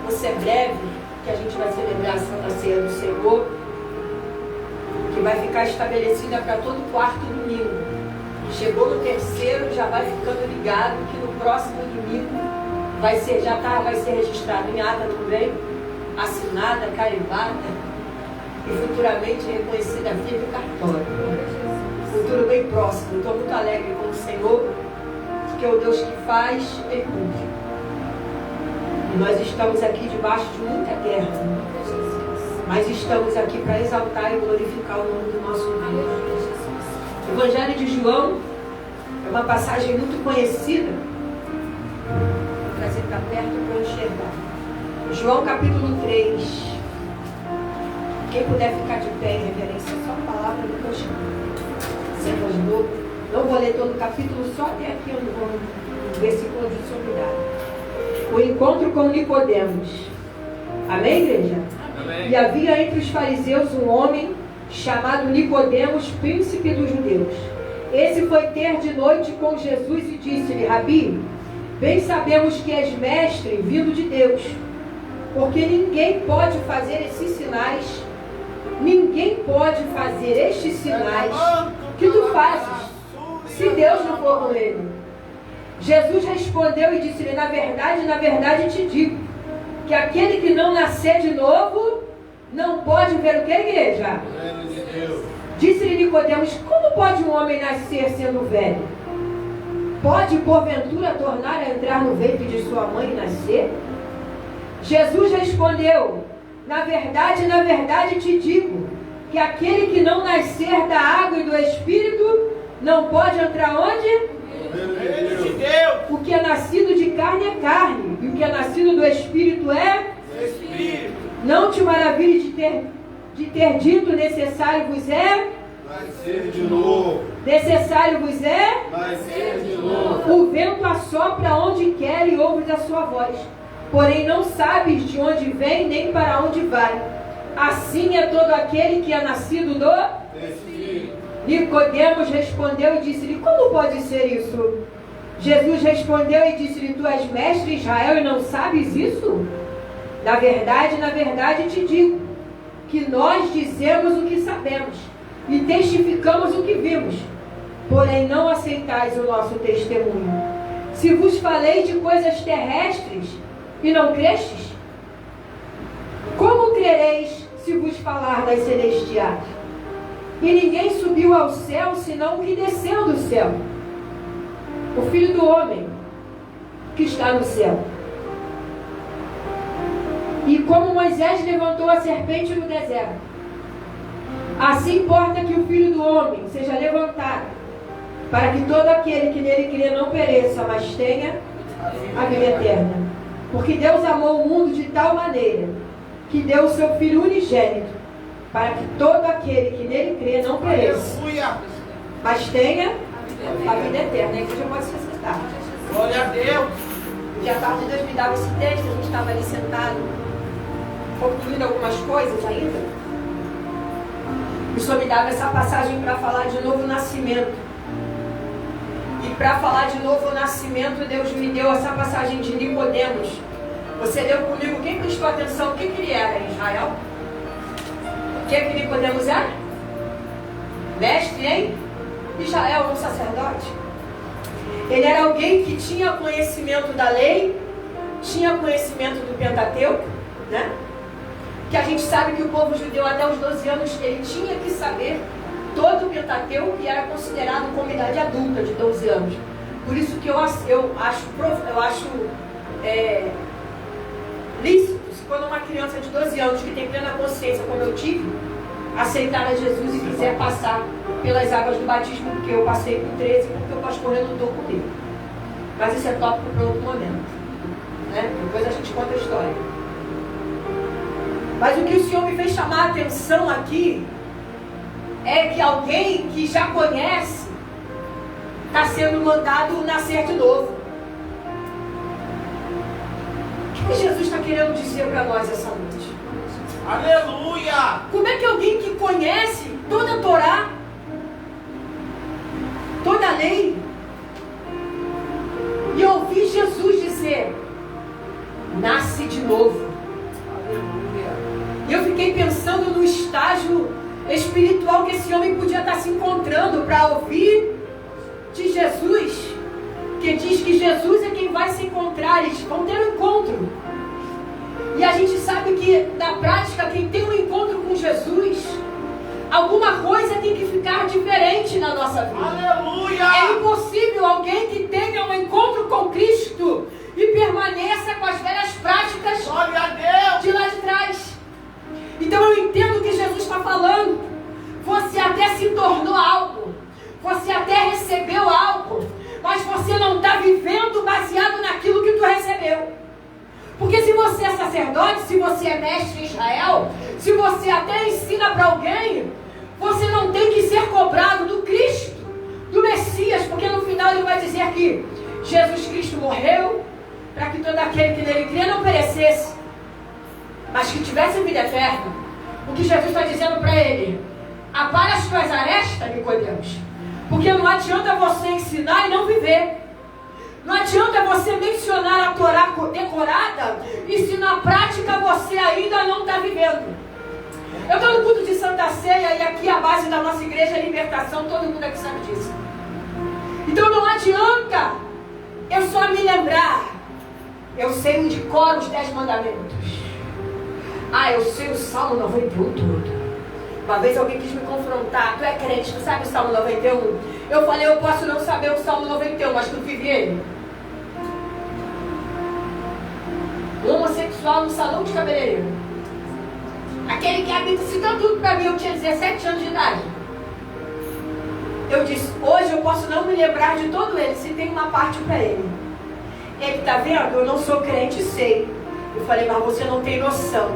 Você é breve, que a gente vai celebrar a Santa Ceia do Senhor, que vai ficar estabelecida para todo quarto domingo. Chegou no terceiro, já vai ficando ligado que no próximo domingo vai ser registrado em ata também, assinada, carimbada e futuramente reconhecida via do cartório. Futuro bem próximo. Estou muito alegre com o Senhor, porque o Deus que faz, Ele cumpre. E nós estamos aqui debaixo de muita guerra, mas estamos aqui para exaltar e glorificar o nome do nosso Deus. O Evangelho de João é uma passagem muito conhecida. Vou trazer para perto para eu enxergar. João capítulo 3. Quem puder ficar de pé em reverência, só a palavra do Deus. Não vou ler todo o capítulo, só até aqui no versículo de sobriedade. O encontro com Nicodemos. Amém, igreja? Amém. E havia entre os fariseus um homem chamado Nicodemos, príncipe dos judeus. Esse foi ter de noite com Jesus e disse-lhe: Rabi, bem sabemos que és mestre vindo de Deus, porque ninguém pode fazer esses sinais ninguém pode fazer estes sinais que tu fazes, se Deus não for com ele. Jesus respondeu e disse-lhe: na verdade te digo, que aquele que não nascer de novo, não pode ver o que, igreja? Disse-lhe Nicodemos: como pode um homem nascer sendo velho? Pode, porventura, tornar a entrar no ventre de sua mãe e nascer? Jesus respondeu: na verdade te digo, que aquele que não nascer da água e do Espírito, não pode entrar onde? O que é nascido de carne é carne, e o que é nascido do Espírito é Espírito. Não te maravilhes de ter dito: necessário vos é nascer de novo. Necessário vos é nascer de novo. O vento assopra onde quer e ouves a sua voz, porém não sabes de onde vem nem para onde vai. Assim é todo aquele que é nascido do Espírito. Nicodemos respondeu e disse-lhe: como pode ser isso? Jesus respondeu e disse-lhe: tu és mestre em Israel e não sabes isso? Na verdade te digo, que nós dizemos o que sabemos e testificamos o que vimos, porém não aceitais o nosso testemunho. Se vos falei de coisas terrestres e não crestes, como crereis se vos falar das celestiais? E ninguém subiu ao céu senão o que desceu do céu, o Filho do Homem que está no céu. E como Moisés levantou a serpente no deserto, assim importa que o Filho do Homem seja levantado, para que todo aquele que nele crê não pereça, mas tenha a vida eterna. Porque Deus amou o mundo de tal maneira que deu o seu Filho unigênito, para que todo aquele que nele crê não pereça, mas tenha a vida eterna. A igreja pode se sentar. Glória a Deus. Já tarde Deus me dava esse texto, a gente estava ali sentado, concluindo algumas coisas ainda. O Senhor me dava essa passagem para falar de novo nascimento. E para falar de novo nascimento, Deus me deu essa passagem de Nicodemos. Você leu comigo? Quem prestou atenção? O que ele era em Israel? O que Nicodemos era? Mestre em Israel, um sacerdote. Ele era alguém que tinha conhecimento da lei, tinha conhecimento do Pentateuco, né? Que a gente sabe que o povo judeu até os 12 anos, ele tinha que saber todo o Pentateuco, que era considerado como idade adulta de 12 anos. Por isso que eu acho lícito, se quando uma criança de 12 anos que tem plena consciência, como eu tive, aceitar a Jesus e quiser passar pelas águas do batismo, porque eu passei com 13, porque o pastor lutou comigo. Mas isso é tópico para outro momento, né? Depois a gente conta a história. Mas o que o Senhor me fez chamar a atenção aqui é que alguém que já conhece está sendo mandado nascer de novo. O que Jesus está querendo dizer para nós essa noite? Aleluia! Como é que alguém que conhece toda a Torá, toda a lei, e ouvir Jesus dizer: nasce de novo? E eu fiquei pensando no estágio espiritual que esse homem podia estar se encontrando para ouvir de Jesus, que diz que Jesus é quem vai se encontrar, eles vão ter um encontro. E a gente sabe que na prática, quem tem um encontro com Jesus, alguma coisa tem que ficar diferente na nossa vida. Aleluia! É impossível alguém que tenha um encontro com Cristo e permaneça com as velhas práticas Glória a Deus! de lá de trás. Então eu entendo o que Jesus está falando. Você até se tornou algo, você até recebeu algo, mas você não está vivendo baseado naquilo que tu recebeu. Porque se você é sacerdote, se você é mestre em Israel, se você até ensina para alguém, você não tem que ser cobrado do Cristo, do Messias, porque no final ele vai dizer que Jesus Cristo morreu para que todo aquele que nele crê não perecesse, mas que tivesse vida eterna. O que Jesus está dizendo para ele: apara as tuas arestas, Nicodemos, porque não adianta você ensinar e não viver. Não adianta você mencionar a Torá decorada e se na prática você ainda não está vivendo. Eu estou no culto de Santa Ceia e aqui a base da nossa igreja é libertação, todo mundo aqui sabe disso. Então não adianta eu só me lembrar. Eu sei de cor os 10 mandamentos. Eu sei o Salmo 91 todo. Uma vez alguém quis me confrontar. Tu é crente, tu sabe o Salmo 91? Eu falei, eu posso não saber o Salmo 91, mas tu vive ele. Um homossexual no salão de cabeleireiro. Aquele que habita citando tudo pra mim. Eu tinha 17 anos de idade. Eu disse, hoje eu posso não me lembrar de todo ele, se tem uma parte pra ele. Ele, tá vendo? Eu não sou crente, sei. Eu falei, mas você não tem noção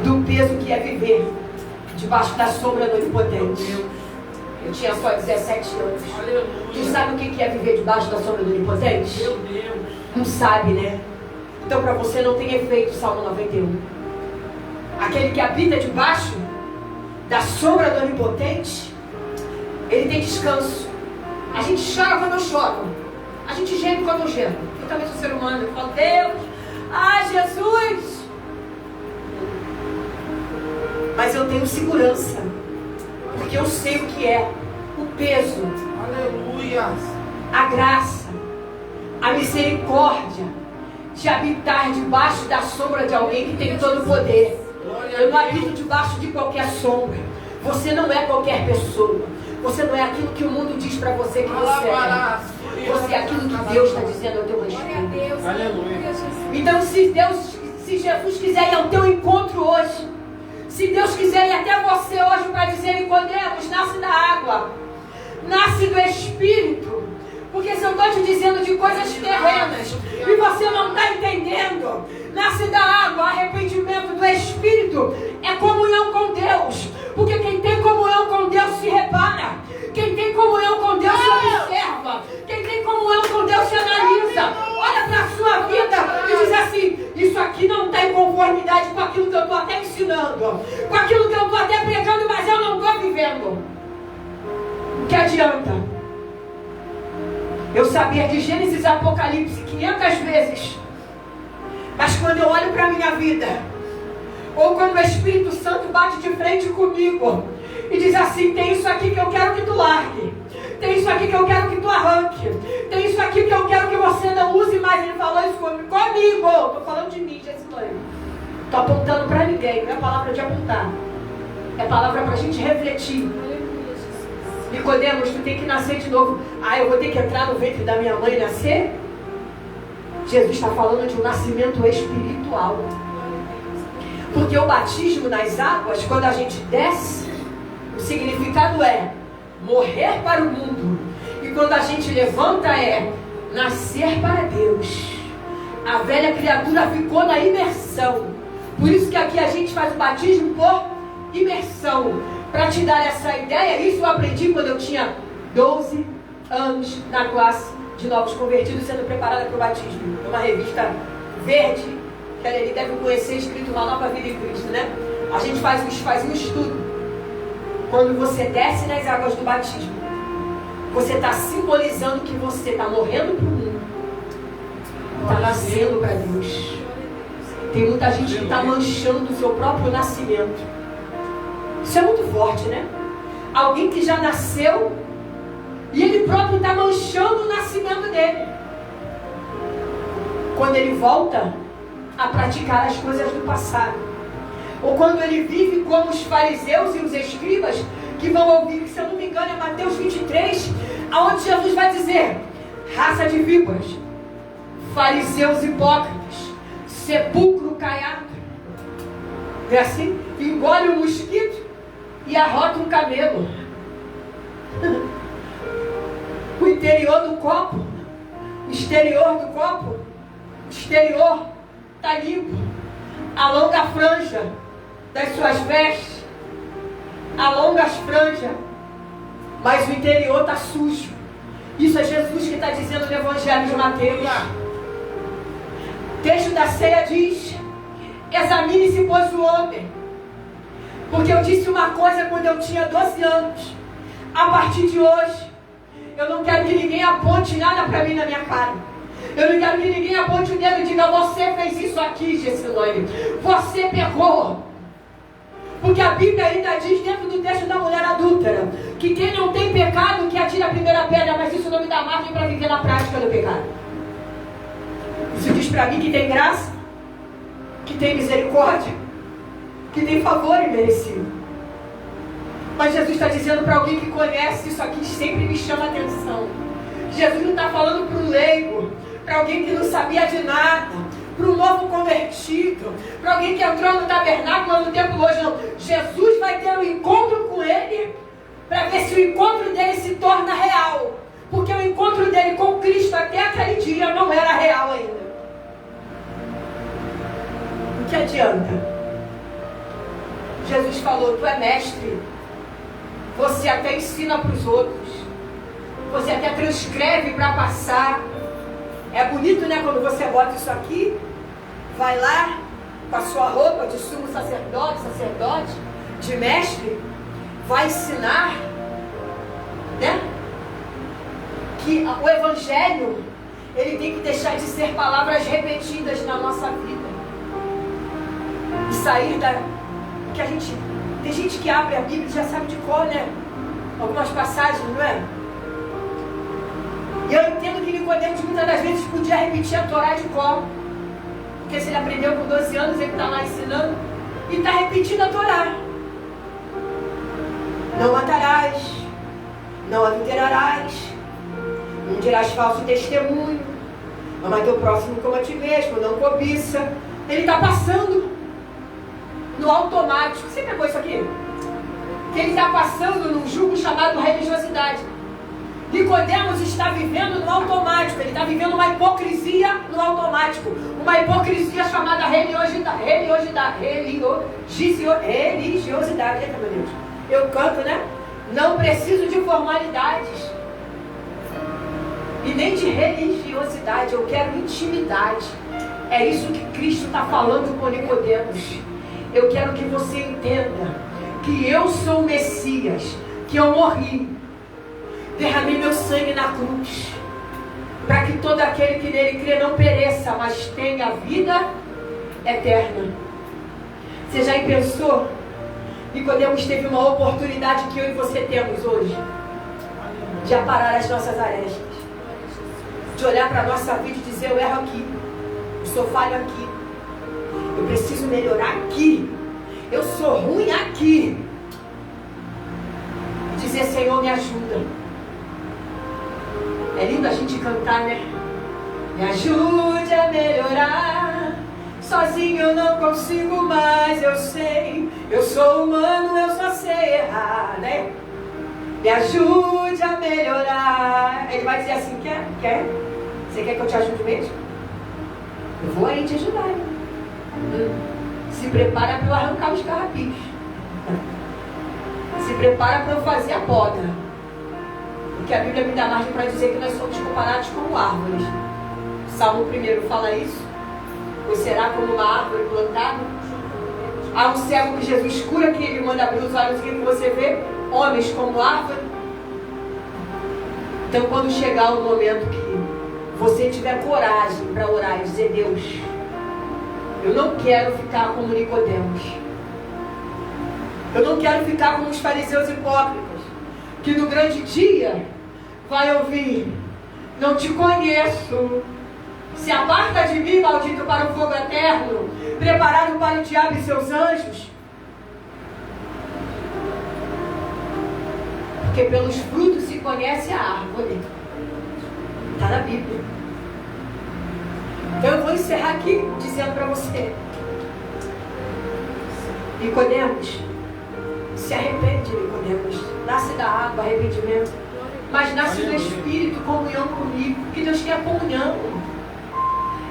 do peso que é viver debaixo da sombra do Onipotente. Eu tinha só 17 anos. Tu sabe o que é viver debaixo da sombra do Onipotente? Meu Deus. Não sabe, né? Então para você não tem efeito o Salmo 91. Aquele que habita debaixo da sombra do Onipotente, ele tem descanso. A gente chora quando eu choro. A gente geme quando eu gemo. Eu também sou ser humano. Eu falo, Deus, Jesus. Mas eu tenho segurança. Porque eu sei o que é o peso. Aleluia. A graça. A misericórdia de habitar debaixo da sombra de alguém que tem todo o poder. Eu não habito debaixo de qualquer sombra. Você não é qualquer pessoa. Você não é aquilo que o mundo diz para você que você é. Você é aquilo que Deus está dizendo ao teu respeito. Aleluia. Então se Jesus quiser ir ao teu encontro hoje, se Deus quiser ir até você hoje para dizer, Nicodemos, nasce da água, nasce do Espírito. Porque se eu estou te dizendo de coisas terrenas e você não está entendendo, nasce da água, arrependimento do Espírito, é comunhão com Deus. Porque quem tem comunhão com Deus se repara. Quem tem comunhão com Deus se observa. Quem tem comunhão com Deus se analisa. Olha para a sua vida e diz assim, isso aqui não está em conformidade com aquilo que eu estou até ensinando, com aquilo que eu estou até pregando, mas eu não estou vivendo. O que adianta eu saber de Gênesis e Apocalipse 500 vezes, mas quando eu olho para a minha vida, ou quando o Espírito Santo bate de frente comigo e diz assim, tem isso aqui que eu quero que tu largue, tem isso aqui que eu quero que tu arranque, tem isso aqui que eu quero que você não use mais. Ele falou isso comigo, estou falando de mim, Gessilane. Estou apontando para ninguém, não é palavra de apontar, é palavra para a gente refletir. Nicodemos, tu tem que nascer de novo. Eu vou ter que entrar no ventre da minha mãe e nascer? Jesus está falando de um nascimento espiritual. Porque o batismo nas águas, quando a gente desce, o significado é morrer para o mundo. E quando a gente levanta é nascer para Deus. A velha criatura ficou na imersão. Por isso que aqui a gente faz o batismo por imersão. Para te dar essa ideia, isso eu aprendi quando eu tinha 12 anos na classe de novos convertidos, sendo preparada para o batismo. Uma revista verde, que a Leli deve conhecer, escrito Uma Nova Vida em Cristo, né? A gente faz um estudo. Quando você desce nas águas do batismo, você está simbolizando que você está morrendo para o mundo, está nascendo para Deus. Tem muita gente que está manchando o seu próprio nascimento. Isso é muito forte, né? Alguém que já nasceu e ele próprio está manchando o nascimento dele. Quando ele volta a praticar as coisas do passado, ou quando ele vive como os fariseus e os escribas, que vão ouvir, se eu não me engano é Mateus 23, aonde Jesus vai dizer, raça de víboras, fariseus hipócritas, sepulcro caiado. É assim? Engole um mosquito e arrota um camelo. O interior do copo, o exterior do copo, o exterior está limpo. Alonga a franja das suas vestes, alonga as franjas, mas o interior está sujo. Isso é Jesus que está dizendo no Evangelho de Mateus. O texto da ceia diz, examine-se, pois, o homem. Porque eu disse uma coisa quando eu tinha 12 anos. A partir de hoje, eu não quero que ninguém aponte nada para mim na minha cara. Eu não quero que ninguém aponte o dedo e diga: você fez isso aqui, Gessilane. Você pecou. Porque a Bíblia ainda diz, dentro do texto da mulher adúltera, que quem não tem pecado que atire a primeira pedra, mas isso não me dá margem para viver na prática do pecado. Isso diz para mim que tem graça, que tem misericórdia, que tem favor imerecido. Mas Jesus está dizendo para alguém que conhece isso aqui, sempre me chama a atenção. Jesus não está falando para o leigo, para alguém que não sabia de nada, para um novo convertido, para alguém que entrou no tabernáculo ou no templo hoje, não. Jesus vai ter um encontro com ele, para ver se o encontro dele se torna real. Porque o encontro dele com Cristo até aquele dia não era real ainda. O que adianta? Jesus falou: tu é mestre, você até ensina para os outros, você até transcreve para passar. É bonito, né, quando você bota isso aqui, vai lá com a sua roupa de sumo sacerdote, de mestre, vai ensinar, né, que o evangelho, ele tem que deixar de ser palavras repetidas na nossa vida e sair da... que a gente... Tem gente que abre a Bíblia e já sabe de cor, né, algumas passagens, não é? E eu entendo que Nicodemos muitas das vezes podia repetir a Torá de cor, porque se ele aprendeu com 12 anos, ele está lá ensinando e está repetindo a Torá. Não matarás, não adulterarás, não dirás falso testemunho, ama teu próximo como a ti mesmo, não cobiça. Ele está passando no automático. Você pegou isso aqui? Que ele está passando num jugo chamado religiosidade. Nicodemos está vivendo no automático. Ele está vivendo uma hipocrisia no automático. Uma hipocrisia chamada religiosidade. Eita, meu Deus. Eu canto, né? Não preciso de formalidades e nem de religiosidade. Eu quero intimidade. É isso que Cristo está falando com Nicodemos. Eu quero que você entenda que eu sou o Messias, que eu morri, derramei meu sangue na cruz, para que todo aquele que nele crê não pereça, mas tenha vida eterna. Você já pensou? Nicodemos teve uma oportunidade que eu e você temos hoje, de aparar as nossas arestas, de olhar para a nossa vida e dizer: eu erro aqui, eu sou falho aqui, eu preciso melhorar aqui, eu sou ruim aqui, e dizer: Senhor, me ajuda. É lindo a gente cantar, né? Me ajude a melhorar, sozinho eu não consigo mais, eu sei, eu sou humano, eu só sei errar, né? Me ajude a melhorar. Ele vai dizer assim: quer? Você quer que eu te ajude mesmo? Eu vou aí te ajudar, hein? Se prepara para eu arrancar os carrapios. Se prepara para eu fazer a poda. Porque a Bíblia me dá margem para dizer que nós somos comparados como árvores. Salmo 1 fala isso. Pois será como uma árvore plantada. Há um cego que Jesus cura, que ele manda abrir os olhos, que você vê homens como árvore. Então, quando chegar o momento que você tiver coragem para orar e dizer: Deus, eu não quero ficar como Nicodemos, eu não quero ficar como os fariseus hipócritas, que no grande dia vai ouvir: não te conheço, se aparta de mim, maldito, para o fogo eterno, preparado para o diabo e seus anjos. Porque pelos frutos se conhece a árvore. Está na Bíblia. Então eu vou encerrar aqui dizendo para você: Nicodemos, se arrepende, Nicodemos. Nasce da água, arrependimento. Mas nasce do Espírito, comunhão comigo. Porque Deus quer comunhão.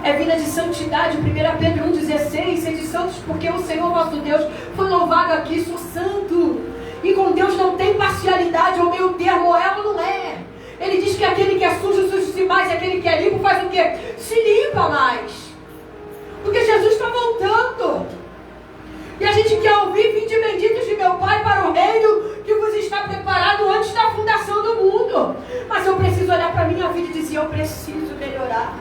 É vida de santidade. 1 Pedro 1,16. Sede santos, porque o Senhor vosso Deus foi louvado aqui. Sou santo. E com Deus não tem parcialidade ou meio termo, ou é ou não é. Ele diz que aquele que é sujo, sujo-se mais, e aquele que é limpo faz o quê? Se limpa mais. Porque Jesus está voltando. E a gente quer ouvir: vinde benditos de meu Pai para o reino que vos está preparado antes da fundação do mundo. Mas eu preciso olhar para a minha vida e dizer: eu preciso melhorar.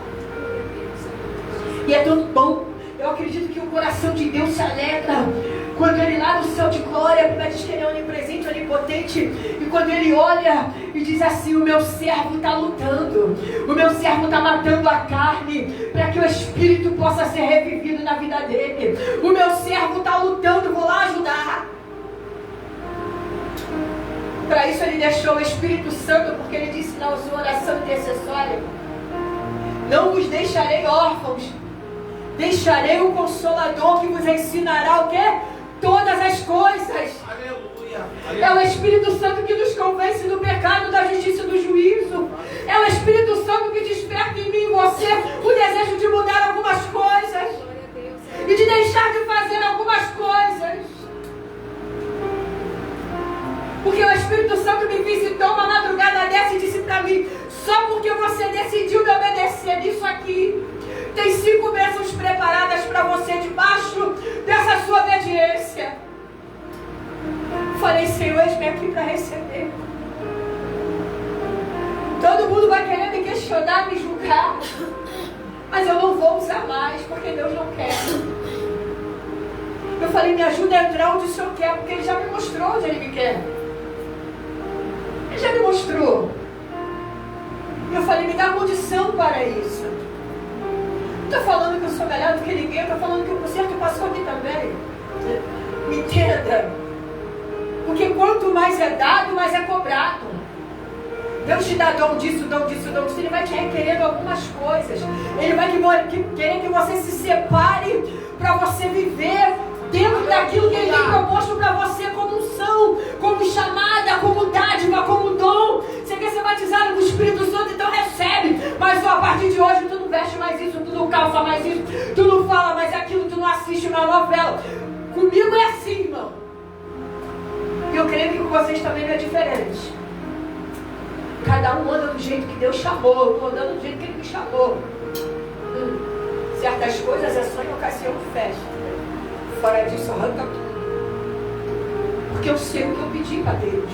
céu de glória, a Bíblia diz que ele é onipresente, onipotente. E quando ele olha e diz assim: o meu servo está lutando, o meu servo está matando a carne, para que o espírito possa ser revivido na vida dele. O meu servo está lutando, vou lá ajudar. Para isso ele deixou o Espírito Santo, porque ele disse na sua oração intercessória: não vos deixarei órfãos, deixarei o Consolador que vos ensinará o quê? Todas as coisas. Aleluia. É o Espírito Santo que nos convence do pecado, da justiça e do juízo. É o Espírito Santo que desperta em mim e você o desejo de mudar algumas coisas e de deixar de fazer algumas coisas. Porque o Espírito Santo me visitou uma madrugada dessa e disse para mim: só porque você decidiu me obedecer nisso aqui, tem 5 bênçãos preparadas para você debaixo dessa sua obediência. Falei: Senhor, eis-me aqui para receber. Todo mundo vai querer me questionar, me julgar, mas eu não vou usar mais, porque Deus não quer. Eu falei: me ajuda a entrar onde o Senhor quer, porque Ele já me mostrou onde Ele me quer. Ele já me mostrou. E eu falei: me dá condição para isso. Não estou falando que eu sou melhor do que ninguém, estou falando que o conserto passou aqui também. Me entenda. Porque quanto mais é dado, mais é cobrado. Deus te dá dom disso, dom disso, dom disso. Ele vai te requerendo algumas coisas. Ele vai querer que você se separe para você viver dentro daquilo que Ele tem proposto para você como unção, como chamada, como dádiva, como dom. Você quer ser batizado com o Espírito Santo, então recebe. Mas a partir de hoje tu não veste mais isso, tu não calça mais isso, tu não fala mais aquilo, tu não assiste uma novela. Comigo é assim, irmão. E eu creio que com vocês também não é diferente. Cada um anda do jeito que Deus chamou. Eu estou andando do jeito que Ele me chamou. Certas coisas é só em ocasião de festa. Fora disso, arranca tudo. Porque eu sei o que eu pedi para Deus.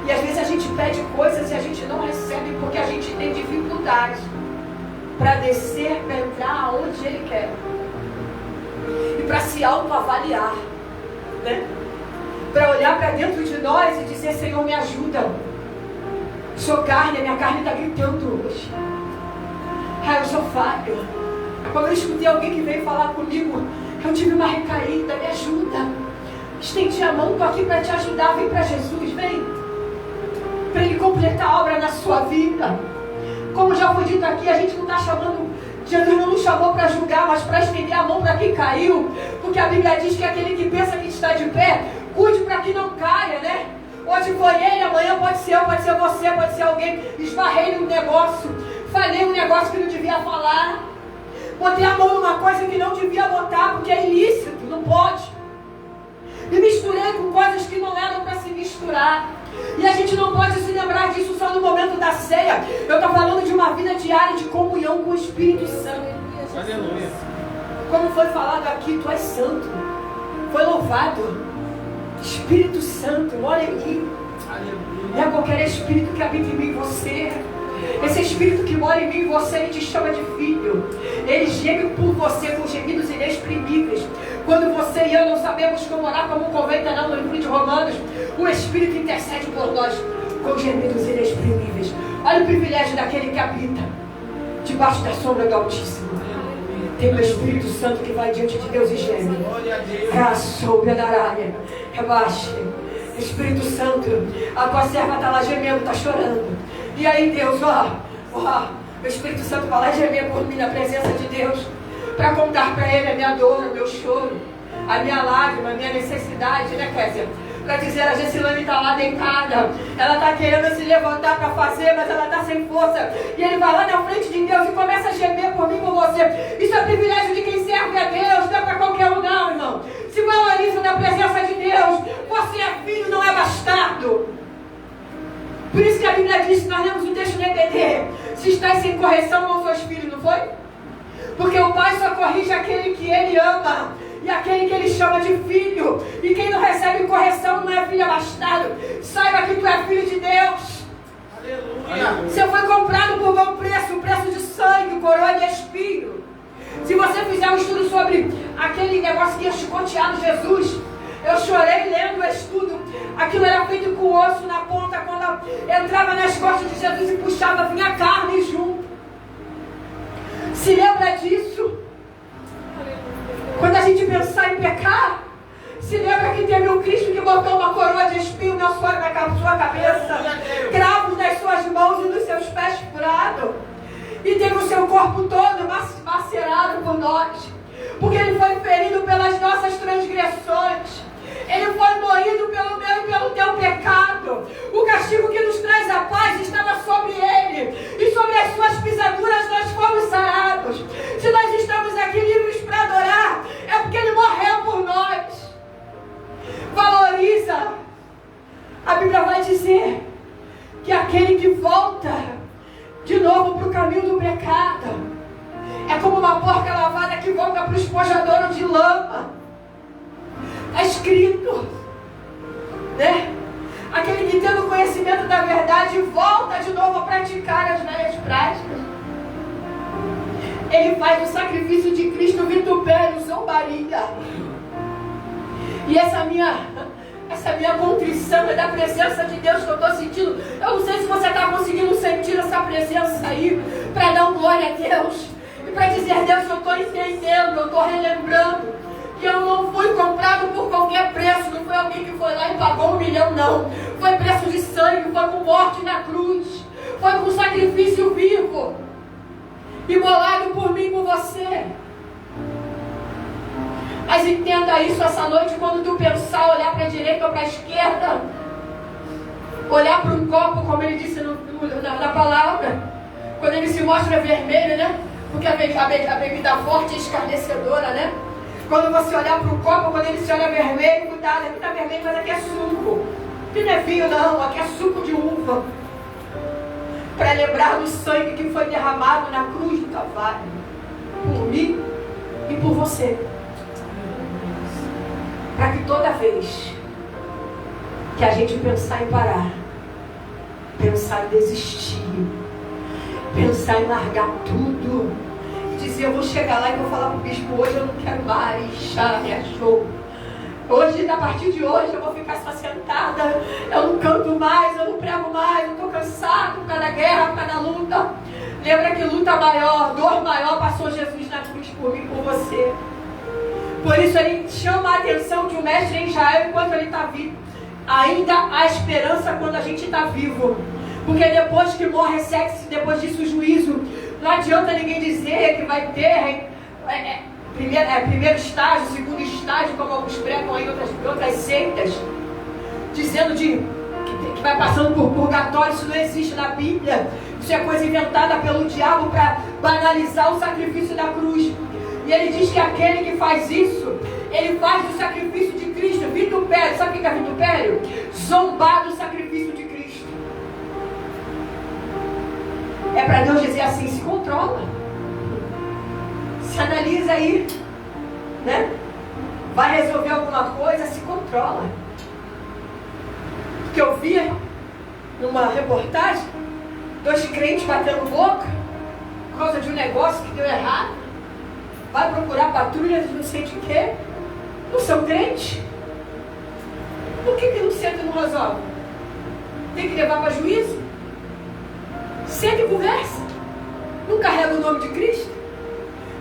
E às vezes a gente pede coisas e a gente não recebe porque a gente tem dificuldade para descer, para entrar aonde Ele quer. E para se autoavaliar, né? Para olhar para dentro de nós e dizer: Senhor, me ajuda. Sou carne, a minha carne está gritando hoje. Eu sou falho. Quando eu escutei alguém que veio falar comigo: eu tive uma recaída, me ajuda. Estendi a mão, estou aqui para te ajudar. Vem para Jesus, vem. Para Ele completar a obra na sua vida. Como já foi dito aqui, a gente não está chamando, Jesus não nos chamou para julgar, mas para estender a mão para quem caiu. Porque a Bíblia diz que aquele que pensa que está de pé, cuide para que não caia, né? Hoje foi ele, amanhã pode ser eu, pode ser você, pode ser alguém. Esbarrei num negócio, falei um negócio que não devia falar. Botei a mão numa coisa que não devia botar, porque é ilícito, não pode. Me misturei com coisas que não eram para se misturar. E a gente não pode se lembrar disso só no momento da ceia. Eu estou falando de uma vida diária de comunhão com o Espírito Santo. Aleluia. Como foi falado aqui, tu és santo. Foi louvado. Espírito Santo, mora em mim. Não é qualquer espírito que habita em mim e você. Esse espírito que mora em mim e você, ele te chama de filho. Ele geme por você com gemidos inexprimíveis. Quando você e eu não sabemos como orar, como convém estar no livro de Romanos, o Espírito intercede por nós com gemidos inexprimíveis. Olha o privilégio daquele que habita debaixo da sombra do Altíssimo. Tem o Espírito Santo que vai diante de Deus e geme. Caçou, pedaralha, rebaixe. Espírito Santo, a tua serva está lá gemendo, está chorando. E aí Deus, o Espírito Santo vai lá gemer por mim na presença de Deus, para contar para Ele a minha dor, o meu choro, a minha lágrima, a minha necessidade, né, Kézia? Para dizer: a Gessilane está lá deitada, ela está querendo se levantar para fazer, mas ela está sem força. E Ele vai lá na frente de Deus e começa a gemer por mim e por você. Isso é privilégio de quem serve a Deus, não é para qualquer um não, irmão. Se valoriza na presença de Deus. Você é filho, não é bastardo. Por isso que a Bíblia diz, nós lemos o texto no EBD: se estás sem correção, não sois filhos, não foi? Porque o pai só corrige aquele que ele ama e aquele que ele chama de filho. E quem não recebe correção não é filho bastardo. Saiba que tu é filho de Deus. Aleluia. Você foi comprado por bom preço, preço de sangue, coroa de espinho. Se você fizer um estudo sobre aquele negócio que ia chicotear Jesus, Eu chorei lendo o estudo. Aquilo era feito com osso na ponta. Quando entrava nas costas de Jesus e puxava, vinha carne junto. Se lembra disso? Quando a gente pensar em pecar, se lembra que teve um Cristo que botou uma coroa de espinho na sua cabeça, cravos nas suas mãos e nos seus pés furados, e teve o seu corpo todo macerado por nós, porque ele foi ferido pelas nossas transgressões, ele foi moído pelo meu e pelo teu pecado. O castigo que nos traz a paz estava sobre ele, e sobre as suas pisaduras nós fomos sarados. Se nós estamos aqui livres para adorar, é porque ele morreu por nós. Valoriza. A Bíblia vai dizer que aquele que volta de novo para o caminho do pecado é como uma porca lavada que volta para o esponjadouro de lama. Está escrito, né? Aquele que tendo conhecimento da verdade volta de novo a praticar as velhas práticas. Ele faz do sacrifício de Cristo vitupério, zombaria. E essa minha contrição é da presença de Deus que eu estou sentindo. Eu não sei se você está conseguindo sentir essa presença aí, para dar glória a Deus e para dizer: Deus, eu estou entendendo, eu estou relembrando que eu não fui comprado por qualquer preço. Não foi alguém que foi lá e pagou 1 milhão, não. Foi preço de sangue, foi com morte na cruz, foi com sacrifício vivo, imolado por mim e por você. Mas entenda isso essa noite, quando tu pensar, olhar para a direita ou para a esquerda, olhar para um copo, como ele disse na palavra, quando ele se mostra vermelho, né? Porque a bebida forte é escarnecedora, né? Quando você olhar para o copo, quando ele se olha vermelho, cuidado, aqui está vermelho, mas aqui é suco. Aqui não é vinho, não, aqui é suco de uva. Para lembrar do sangue que foi derramado na cruz do Calvário, por mim e por você. Para que toda vez que a gente pensar em parar, pensar em desistir, pensar em largar tudo, dizer: eu vou chegar lá e vou falar para o bispo: hoje eu não quero mais, me achou. Hoje, a partir de hoje, eu vou ficar só sentada, eu não canto mais, eu não prego mais, eu estou cansado por causa da guerra, por causa da luta. Lembra que luta maior, dor maior passou Jesus na cruz por mim e por você. Por isso ele chama a atenção de um mestre em Israel enquanto ele está vivo. Ainda há esperança quando a gente está vivo. Porque depois que morre, segue-se, depois disso o juízo. Não adianta ninguém dizer que vai ter primeiro estágio, segundo estágio, como alguns pregam aí em outras seitas, dizendo que vai passando por purgatório. Isso não existe na Bíblia. Isso é coisa inventada pelo diabo para banalizar o sacrifício da cruz. E ele diz que aquele que faz isso, ele faz do sacrifício de Cristo vitupério. Sabe o que é vitupério? Zombar do sacrifício de Cristo. É para Deus dizer assim: se controla, se analisa aí, né? Vai resolver alguma coisa, se controla. Porque eu vi numa reportagem 2 crentes batendo boca por causa de um negócio que deu errado. Vai procurar patrulhas de não sei de quê. Não são crentes. Por que não senta e não resolve? Tem que levar para juízo? Senta e conversa. Não carrega o nome de Cristo.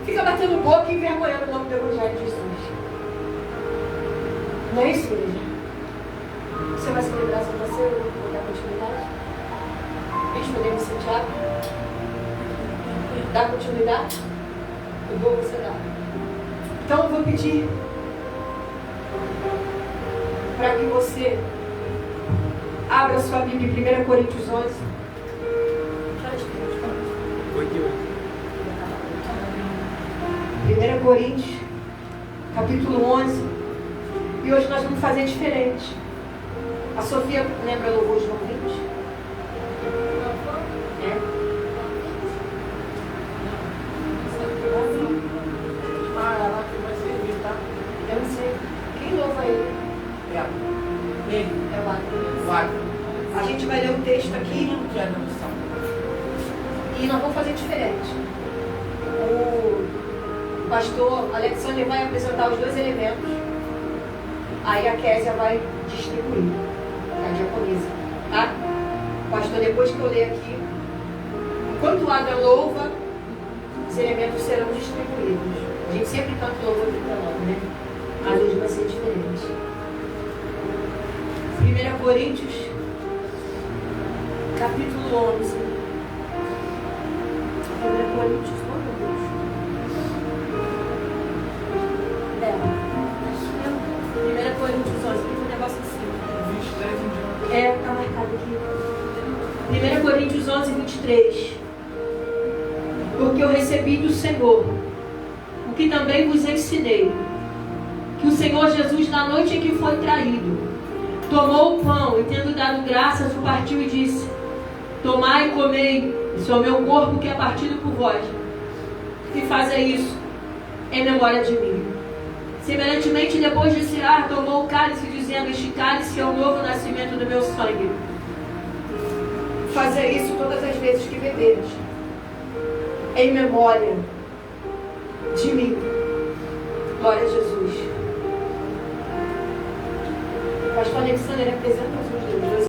Fica batendo boca e envergonhando o nome do Evangelho de Jesus. Não é isso, igreja? Você vai celebrar Santa Ceia? Eu vou dar continuidade? Eles podemos sentar? Dar continuidade? Eu vou, você dá. Então eu vou pedir para que você abra sua Bíblia em 1 Coríntios 11. 1 Coríntios, capítulo 11. E hoje nós vamos fazer diferente. A Sofia lembra do louvor João 20? Ela que vai servir, tá? Eu não sei. Quem louva ele? Ele. É o Wagner. Wagner. A gente vai ler um texto aqui Que é da missão. e nós vamos fazer diferente. O pastor Alexandre vai apresentar os 2 elementos. Aí a Késia vai distribuir, a diaconisa, tá? Pastor, depois que eu ler aqui, enquanto o Ada louva, os elementos serão distribuídos. A gente sempre canta louva aqui para nós, né? Mas hoje vai ser diferente. 1 Coríntios, capítulo 11. 1 Coríntios, oh meu Deus. 1 Coríntios 11, tem um negócio assim. Tá marcado aqui. 1 Coríntios 11, 23. Porque eu recebi do Senhor o que também vos ensinei, que o Senhor Jesus, na noite em que foi traído, tomou o pão e, tendo dado graças, o partiu e disse: tomai e comei, isso é o meu corpo que é partido por vós, e fazei isso em memória de mim. Semelhantemente, depois de cear, tomou o cálice, dizendo: este cálice é o novo nascimento do meu sangue. Fazei isso todas as vezes que beberes, em memória de mim. Glória a Jesus. Pastor Alexandre, apresenta os seus livros.